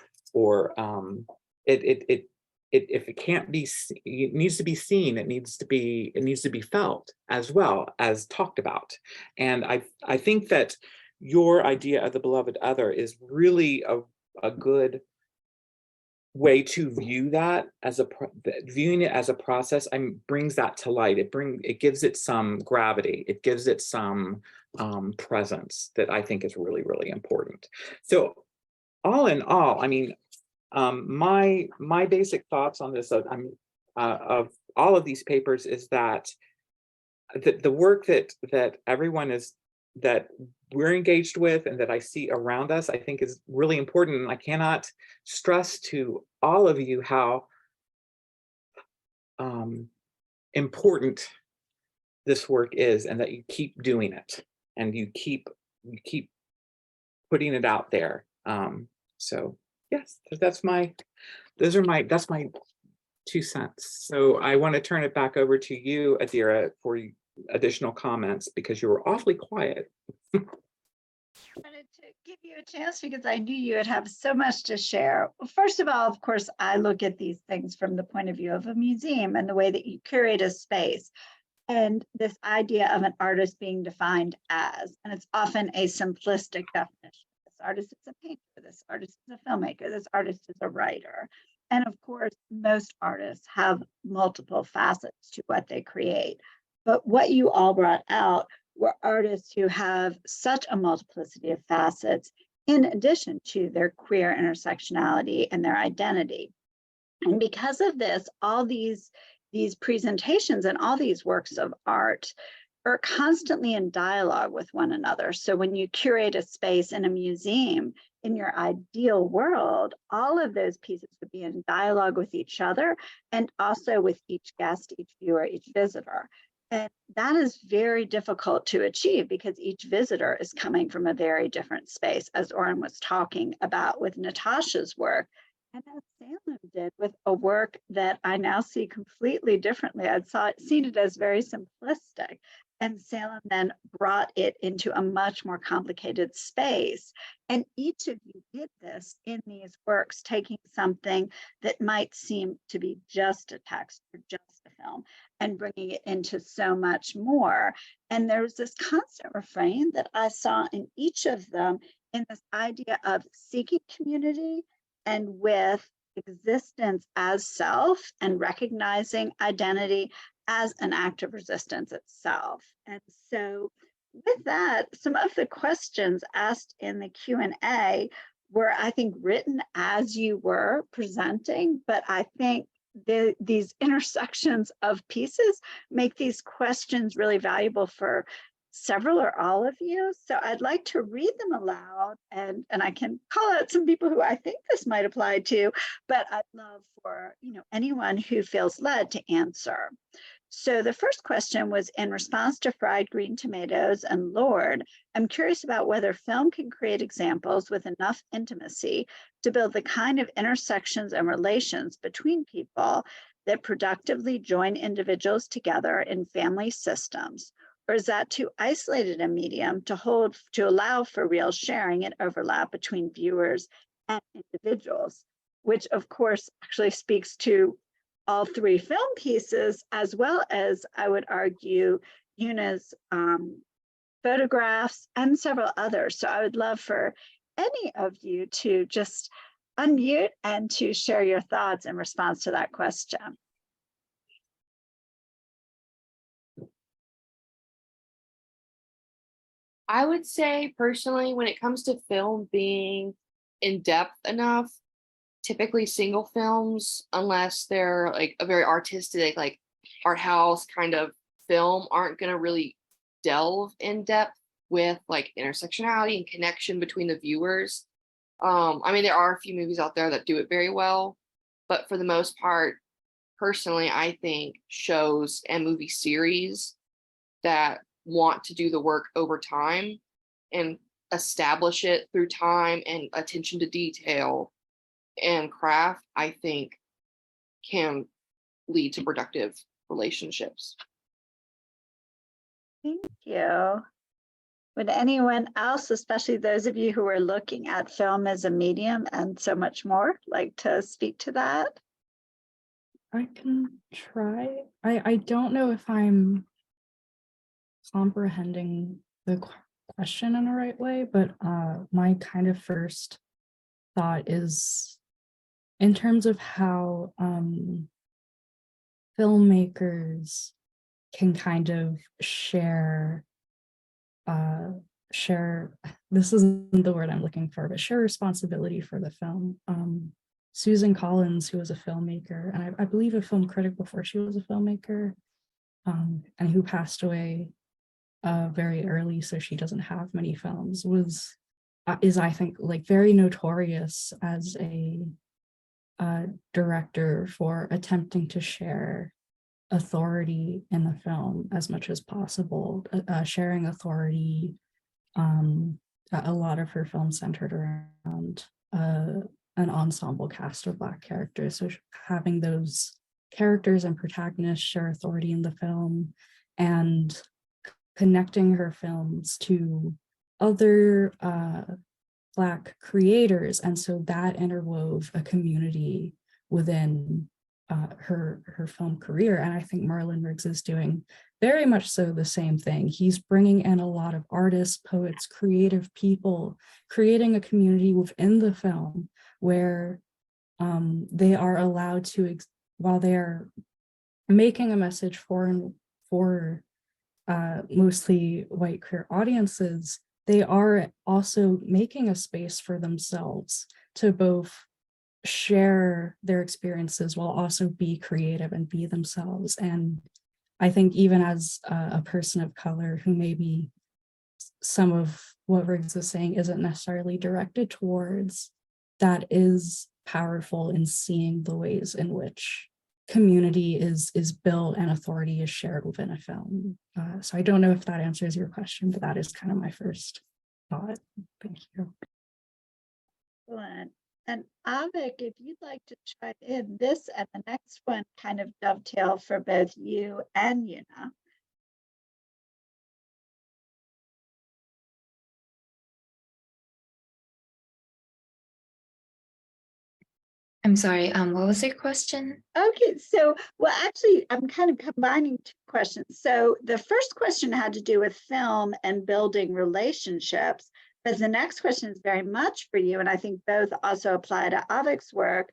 if it can't be, it needs to be seen. It needs to be felt as well as talked about. And I think that your idea of the beloved other is really a good way to view that as viewing it as a process. Brings that to light. It gives it some gravity. It gives it some presence that I think is really, really important. So all in all, I mean, my basic thoughts on this of all of these papers is that the work that everyone is, that we're engaged with and that I see around us, I think is really important. And I cannot stress to all of you how important this work is, and that you keep doing it, and you keep putting it out there. So yes, that's my 2 cents. So I want to turn it back over to you, Adira, for additional comments, because you were awfully quiet. I wanted to give you a chance because I knew you would have so much to share. Well, first of all, of course, I look at these things from the point of view of a museum and the way that you curate a space, and this idea of an artist being defined as, and it's often a simplistic definition. This artist is a painter, this artist is a filmmaker, this artist is a writer. And of course, most artists have multiple facets to what they create. But what you all brought out were artists who have such a multiplicity of facets, in addition to their queer intersectionality and their identity. And because of this, all these presentations and all these works of art are constantly in dialogue with one another. So when you curate a space in a museum, in your ideal world, all of those pieces would be in dialogue with each other, and also with each guest, each viewer, each visitor. And that is very difficult to achieve, because each visitor is coming from a very different space, as Oren was talking about with Natasha's work. And as Salem did with a work that I now see completely differently. I'd seen it as very simplistic. And Salem then brought it into a much more complicated space. And each of you did this in these works, taking something that might seem to be just a text or just a film and bringing it into so much more. And there's this constant refrain that I saw in each of them in this idea of seeking community and with existence as self and recognizing identity as an act of resistance itself. And so with that, some of the questions asked in the Q&A were, I think, written as you were presenting, but I think these intersections of pieces make these questions really valuable for several or all of you. So I'd like to read them aloud, and I can call out some people who I think this might apply to, but I'd love for anyone who feels led to answer. So the first question was, in response to fried green tomatoes and Lord, I'm curious about whether film can create examples with enough intimacy to build the kind of intersections and relations between people that productively join individuals together in family systems. Or is that too isolated a medium to allow for real sharing and overlap between viewers and individuals, which of course actually speaks to all three film pieces, as well as, I would argue, Yoona's photographs and several others. So I would love for any of you to just unmute and to share your thoughts in response to that question. I would say personally, when it comes to film being in depth enough, typically single films, unless they're like a very artistic, like art house kind of film, aren't going to really delve in depth with like intersectionality and connection between the viewers. I mean, there are a few movies out there that do it very well, but for the most part, personally, I think shows and movie series that want to do the work over time and establish it through time and attention to detail and craft, I think, can lead to productive relationships. Thank you. Would anyone else, especially those of you who are looking at film as a medium and so much more, like to speak to that? I can try. I don't know if I'm comprehending the question in the right way, but my kind of first thought is in terms of how filmmakers can kind of share, this isn't the word I'm looking for, but share responsibility for the film. Susan Collins, who was a filmmaker, and I believe a film critic before she was a filmmaker, and who passed away very early, so she doesn't have many films, is I think like very notorious as a director for attempting to share authority in the film as much as possible, sharing authority. A lot of her films centered around an ensemble cast of Black characters, so having those characters and protagonists share authority in the film and connecting her films to other Black creators, and so that interwove a community within her film career. And I think Marlon Riggs is doing very much so the same thing. He's bringing in a lot of artists, poets, creative people, creating a community within the film where they are allowed to, while they're making a message for mostly white queer audiences, they are also making a space for themselves to both share their experiences while also be creative and be themselves. And I think even as a person of color who maybe some of what Riggs is saying isn't necessarily directed towards, that is powerful in seeing the ways in which community is built and authority is shared within a film. So I don't know if that answers your question, but that is kind of my first thought. Thank you. Excellent. And Avik, if you'd like to chime in, this and the next one kind of dovetail for both you and Yoona. I'm sorry, what was your question? Okay, so, well, actually, I'm kind of combining two questions. So the first question had to do with film and building relationships, but the next question is very much for you, and I think both also apply to Avik's work,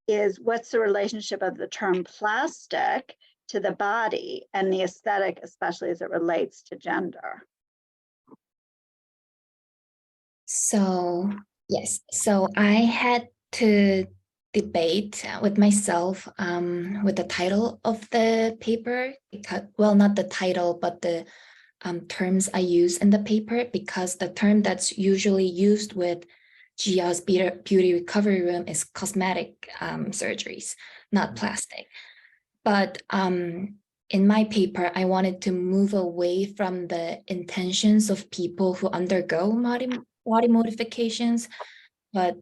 is what's the relationship of the term plastic to the body and the aesthetic, especially as it relates to gender? So, yes, so I had to debate with myself with the title of the paper, because, well, not the title, but the terms I use in the paper, because the term that's usually used with Gia's beauty recovery room is cosmetic surgeries, not plastic. But in my paper, I wanted to move away from the intentions of people who undergo body modifications, but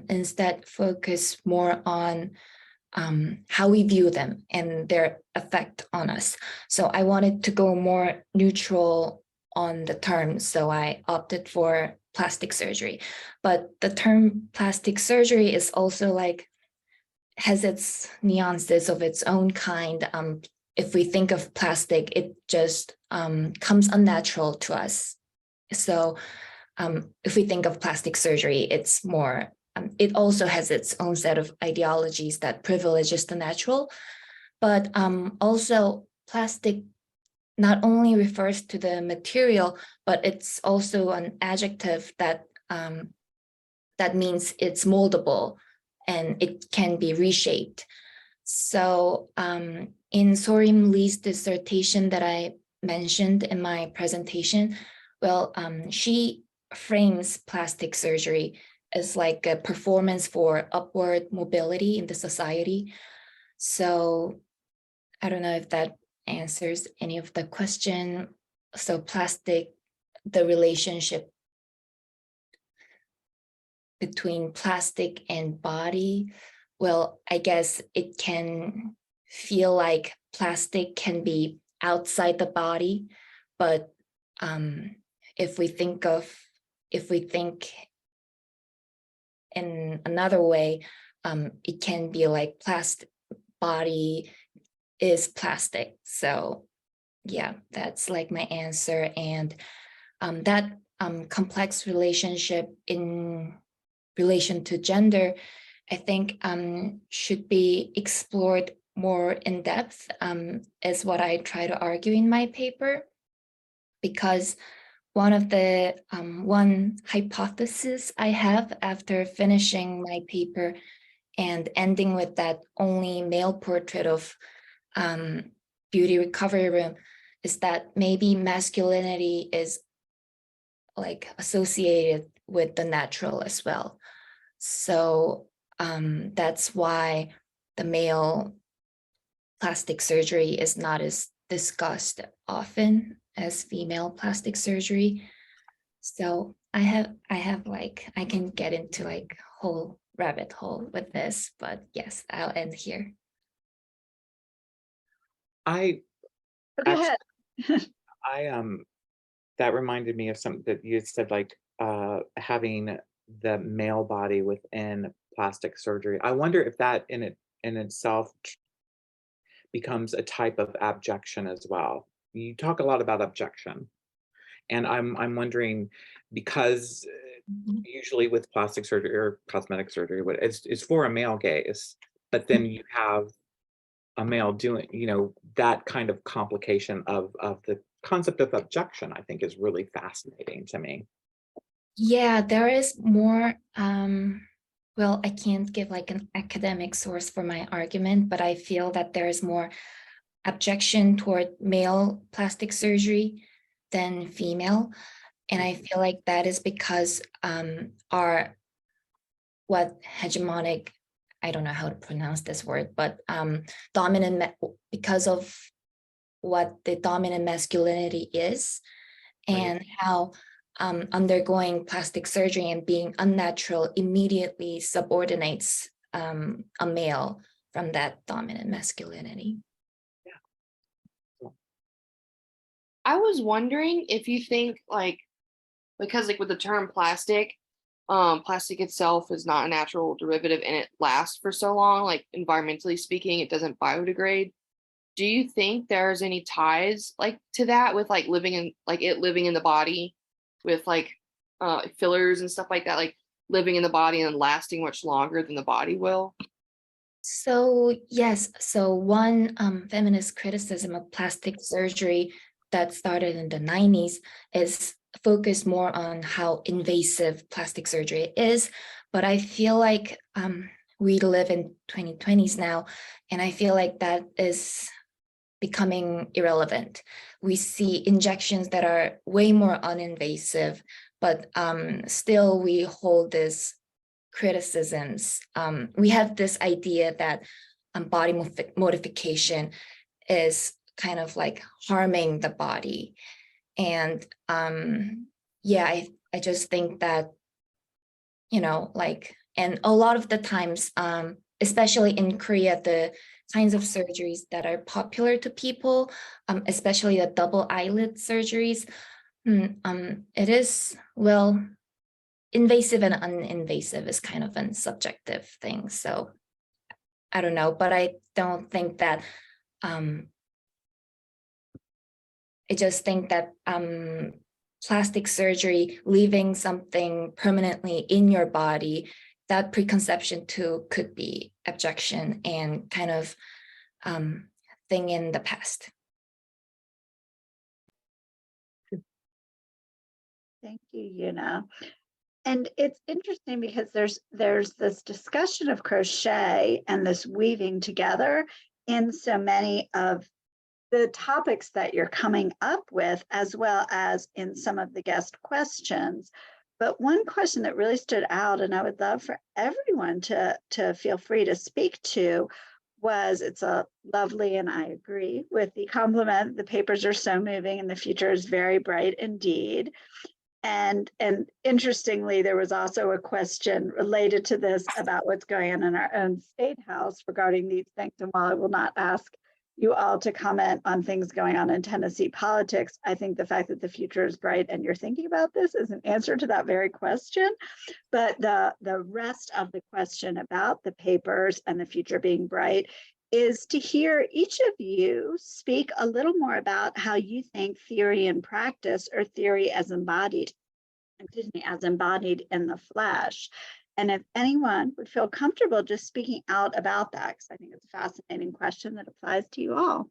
instead focus more on how we view them and their effect on us. So I wanted to go more neutral on the term, so I opted for plastic surgery. But the term plastic surgery is also like, has its nuances of its own kind. If we think of plastic, it just comes unnatural to us. So if we think of plastic surgery, it's more, it also has its own set of ideologies that privileges the natural, but also plastic not only refers to the material, but it's also an adjective that that means it's moldable and it can be reshaped. So in Sorim Lee's dissertation that I mentioned in my presentation, well, she frames plastic surgery as like a performance for upward mobility in the society. So I don't know if that answers any of the question. So plastic, the relationship between plastic and body, well, I guess it can feel like plastic can be outside the body, but if we think in another way, it can be like plastic body is plastic. So yeah, that's like my answer. And that complex relationship in relation to gender, I think should be explored more in depth, is what I try to argue in my paper, because one hypothesis I have after finishing my paper and ending with that only male portrait of beauty recovery room is that maybe masculinity is like associated with the natural as well. So that's why the male plastic surgery is not as discussed often as female plastic surgery. So I have like, I can get into like whole rabbit hole with this, but yes, I'll end here. I Go actually, ahead. that reminded me of something that you had said, like having the male body within plastic surgery. I wonder if that in itself becomes a type of abjection as well. You talk a lot about abjection, and I'm wondering, because usually with plastic surgery or cosmetic surgery, what it's for a male gaze, but then you have a male doing, that kind of complication of the concept of abjection, I think is really fascinating to me. Yeah, there is more, well, I can't give like an academic source for my argument, but I feel that there is more objection toward male plastic surgery than female. And I feel like that is because our what hegemonic, I don't know how to pronounce this word, but because of what the dominant masculinity is, and how undergoing plastic surgery and being unnatural immediately subordinates a male from that dominant masculinity. I was wondering if you think like, because like with the term plastic, plastic itself is not a natural derivative and it lasts for so long, like environmentally speaking, it doesn't biodegrade. Do you think there's any ties like to that with like living in the body with like fillers and stuff like that, like living in the body and lasting much longer than the body will? So yes, so one feminist criticism of plastic surgery that started in the 90s is focused more on how invasive plastic surgery is. But I feel like we live in 2020s now, and I feel like that is becoming irrelevant. We see injections that are way more uninvasive, but still we hold this criticisms. We have this idea that body modification is kind of like harming the body. And yeah, I just think that, you know, like, and a lot of the times, especially in Korea, the kinds of surgeries that are popular to people, especially the double eyelid surgeries, it is, well, invasive and uninvasive is kind of a subjective thing. So I don't know, but I don't think that, I just think that plastic surgery, leaving something permanently in your body, that preconception too could be abjection and kind of thing in the past. Thank you, Yoona. And it's interesting because there's this discussion of crochet and this weaving together in so many of the topics that you're coming up with, as well as in some of the guest questions. But one question that really stood out, and I would love for everyone to feel free to speak to, was, it's a lovely, and I agree with the compliment, the papers are so moving and the future is very bright indeed. And interestingly, there was also a question related to this about what's going on in our own state house regarding these things. And while I will not ask you all to comment on things going on in Tennessee politics, I think the fact that the future is bright and you're thinking about this is an answer to that very question. But the rest of the question about the papers and the future being bright is to hear each of you speak a little more about how you think theory and practice, or theory as embodied, as embodied in the flesh. And if anyone would feel comfortable just speaking out about that, because I think it's a fascinating question that applies to you all.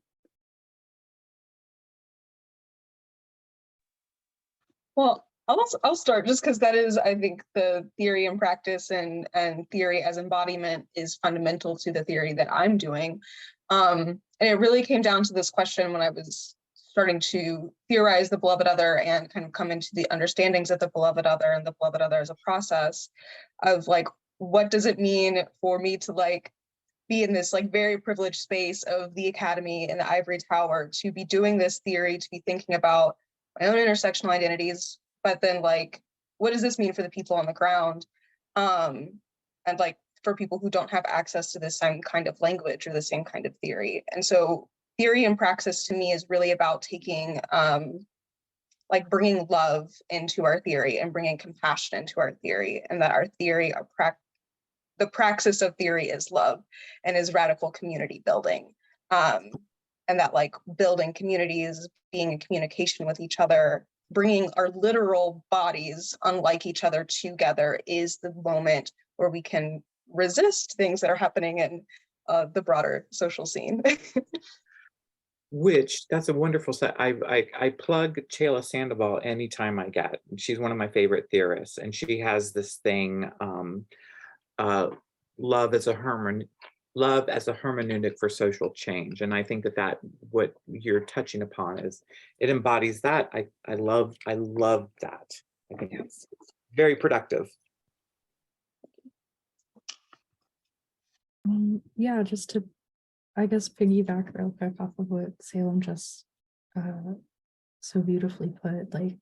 Well, I'll start just because that is, I think, the theory and practice and theory as embodiment is fundamental to the theory that I'm doing. And it really came down to this question when I was starting to theorize the beloved other and kind of come into the understandings of the beloved other and the beloved other as a process of like, what does it mean for me to like be in this like very privileged space of the academy and the ivory tower, to be doing this theory, to be thinking about my own intersectional identities, but then like, what does this mean for the people on the ground? And like for people who don't have access to the same kind of language or the same kind of theory. And so theory and praxis to me is really about taking, like bringing love into our theory and bringing compassion into our theory, and that our theory, the praxis of theory is love and is radical community building. And that like building communities, being in communication with each other, bringing our literal bodies unlike each other together is the moment where we can resist things that are happening in the broader social scene. Which, that's a wonderful set. I plug Chayla Sandoval anytime I get. She's one of my favorite theorists, and she has this thing, love as a hermeneutic for social change. And I think that what you're touching upon is, it embodies that. I love that. I think it's very productive. Yeah, just to, I guess, piggyback real quick off of what Salem just so beautifully put, like,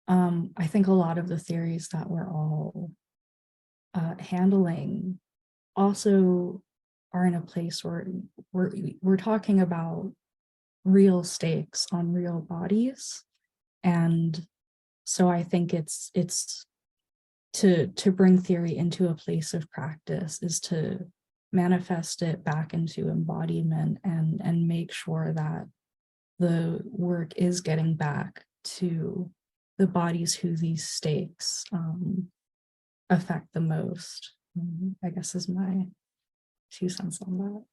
I think a lot of the theories that we're all handling also are in a place where we're talking about real stakes on real bodies. And so I think it's to bring theory into a place of practice is to manifest it back into embodiment and make sure that the work is getting back to the bodies who these stakes affect the most. I guess is my 2 cents on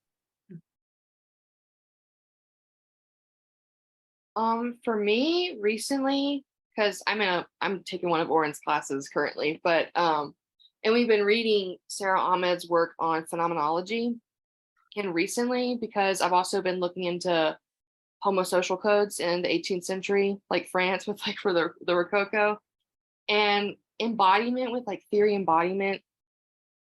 that. For me recently, because I'm taking one of Oren's classes currently, but and we've been reading Sarah Ahmed's work on phenomenology. And recently, because I've also been looking into homosocial codes in the 18th century, like France with like for the Rococo, and embodiment with like theory embodiment,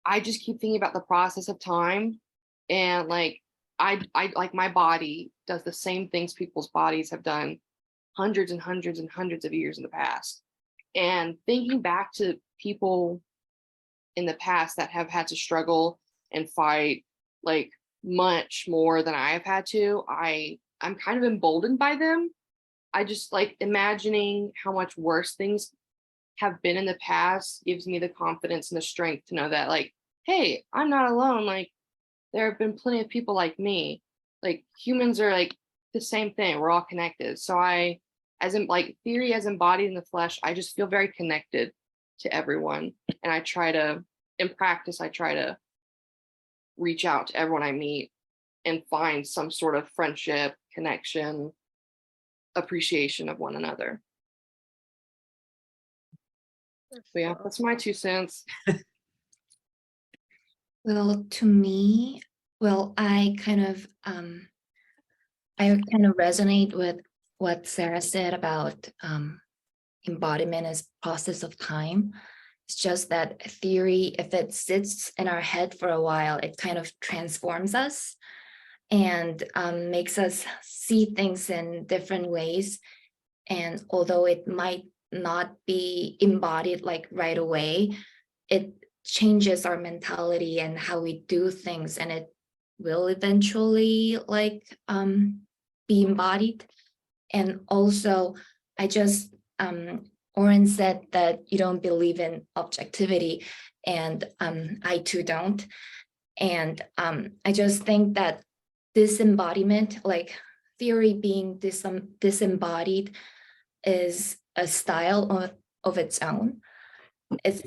I just keep thinking about the process of time, and like I like my body does the same things people's bodies have done hundreds and hundreds and hundreds of years in the past. And thinking back to people in the past that have had to struggle and fight like much more than I have had to, I'm kind of emboldened by them. I just like imagining how much worse things have been in the past gives me the confidence and the strength to know that like, hey, I'm not alone. Like there have been plenty of people like me. Like humans are like the same thing. We're all connected. So as in like theory as embodied in the flesh, I just feel very connected to everyone. And I try to, in practice, I try to reach out to everyone I meet and find some sort of friendship, connection, appreciation of one another. So yeah, that's my 2 cents. Well, to me, well, I kind of resonate with what Sarah said about embodiment as process of time. It's just that theory, if it sits in our head for a while, it kind of transforms us and makes us see things in different ways. And although it might not be embodied like right away, it changes our mentality and how we do things, and it will eventually like be embodied. And also, I just Oren said that you don't believe in objectivity, and I too don't. And I just think that disembodiment, like theory being disembodied, is a style of its own. It's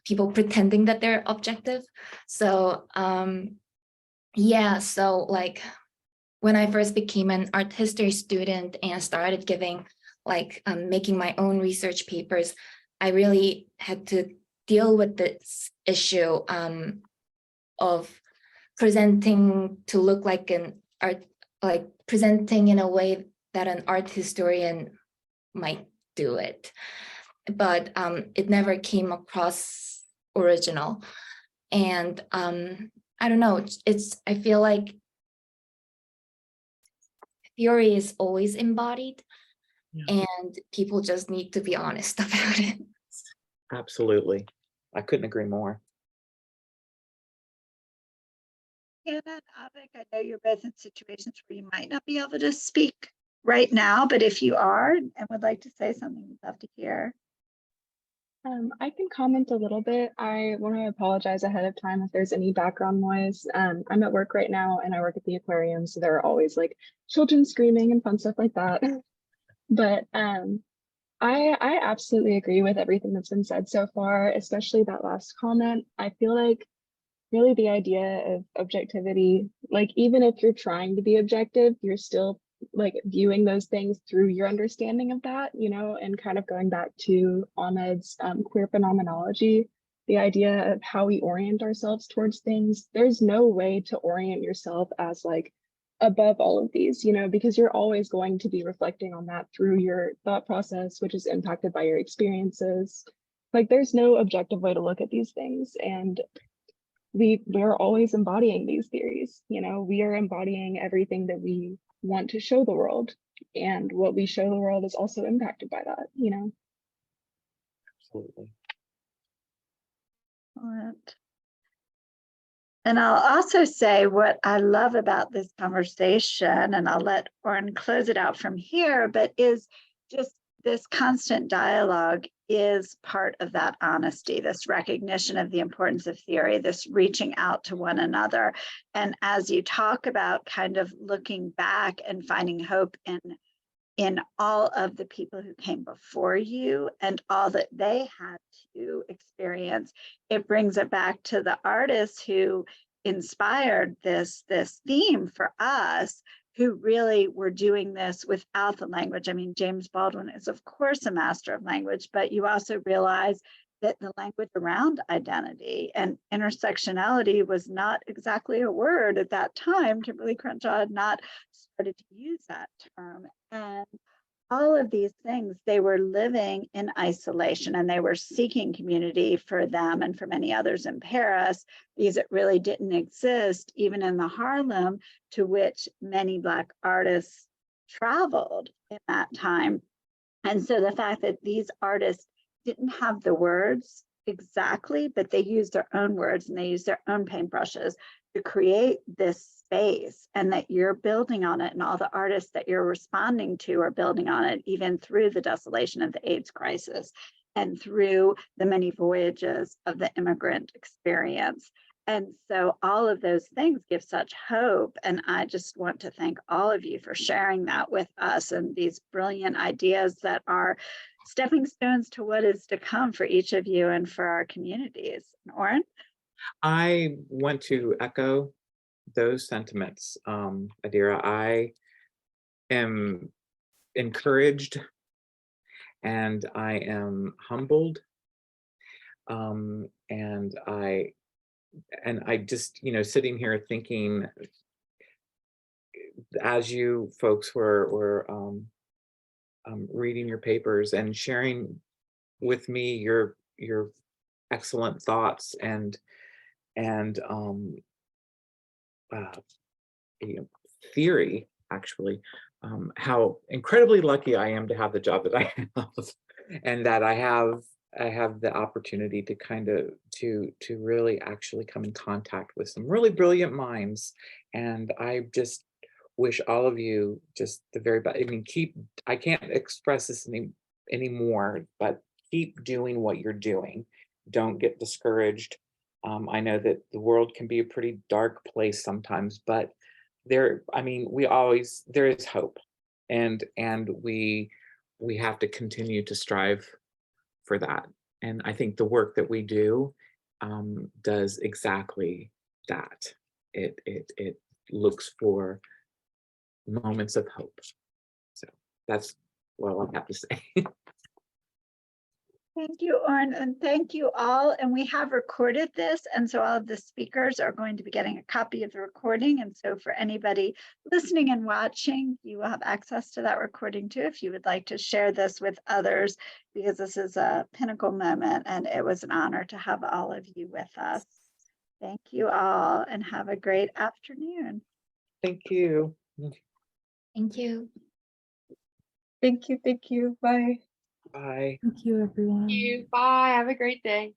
people pretending that they're objective. So yeah, so like when I first became an art history student and started giving like making my own research papers, I really had to deal with this issue of presenting to look like an art, like presenting in a way that an art historian might do it. But it never came across original. And I don't know, I feel like theory is always embodied, and people just need to be honest about it. Absolutely. I couldn't agree more. Hannah and Avik, I know you're both in situations where you might not be able to speak right now, but if you are and would like to say something, we'd love to hear. I can comment a little bit. I want to apologize ahead of time if there's any background noise. I'm at work right now and I work at the aquarium, so there are always like children screaming and fun stuff like that. But I absolutely agree with everything that's been said so far, especially that last comment. I feel like really the idea of objectivity, like even if you're trying to be objective, you're still like viewing those things through your understanding of that, you know, and kind of going back to Ahmed's queer phenomenology, the idea of how we orient ourselves towards things. There's no way to orient yourself as like above all of these, you know, because you're always going to be reflecting on that through your thought process, which is impacted by your experiences. Like there's no objective way to look at these things. And we're always embodying these theories, you know, we are embodying everything that we want to show the world, and what we show the world is also impacted by that, you know. Absolutely. And I'll also say what I love about this conversation, and I'll let Oren close it out from here, but is just this constant dialogue is part of that honesty, this recognition of the importance of theory, this reaching out to one another. And as you talk about kind of looking back and finding hope in all of the people who came before you and all that they had to experience, it brings it back to the artists who inspired this theme for us, who really were doing this without the language. I mean, James Baldwin is, of course, a master of language, but you also realize that the language around identity and intersectionality was not exactly a word at that time. Kimberly Crenshaw had not started to use that term. And all of these things, they were living in isolation, and they were seeking community for them and for many others in Paris, because it really didn't exist even in the Harlem to which many Black artists traveled in that time. And so the fact that these artists didn't have the words exactly, but they used their own words and they used their own paintbrushes to create this space, and that you're building on it, and all the artists that you're responding to are building on it, even through the desolation of the AIDS crisis and through the many voyages of the immigrant experience. And so all of those things give such hope. And I just want to thank all of you for sharing that with us, and these brilliant ideas that are stepping stones to what is to come for each of you and for our communities. Oren? I want to echo those sentiments, Adira. I am encouraged and I am humbled, and I just, sitting here thinking, as you folks were reading your papers and sharing with me your excellent thoughts and theory, actually, how incredibly lucky I am to have the job that I have, and that I have the opportunity to kind of to really actually come in contact with some really brilliant minds. And I just wish all of you just the very best. I mean, I can't express this anymore, but keep doing what you're doing. Don't get discouraged. I know that the world can be a pretty dark place sometimes, but there is hope, and we have to continue to strive for that. And I think the work that we do does exactly that. It looks for moments of hope. So that's what I have to say. Thank you, Oren, and thank you all. And we have recorded this, and so all of the speakers are going to be getting a copy of the recording. And so for anybody listening and watching, you will have access to that recording too, if you would like to share this with others, because this is a pinnacle moment, and it was an honor to have all of you with us. Thank you all, and have a great afternoon. Thank you. Thank you. Thank you. Bye. Bye. Thank you, everyone. Thank you. Bye. Have a great day.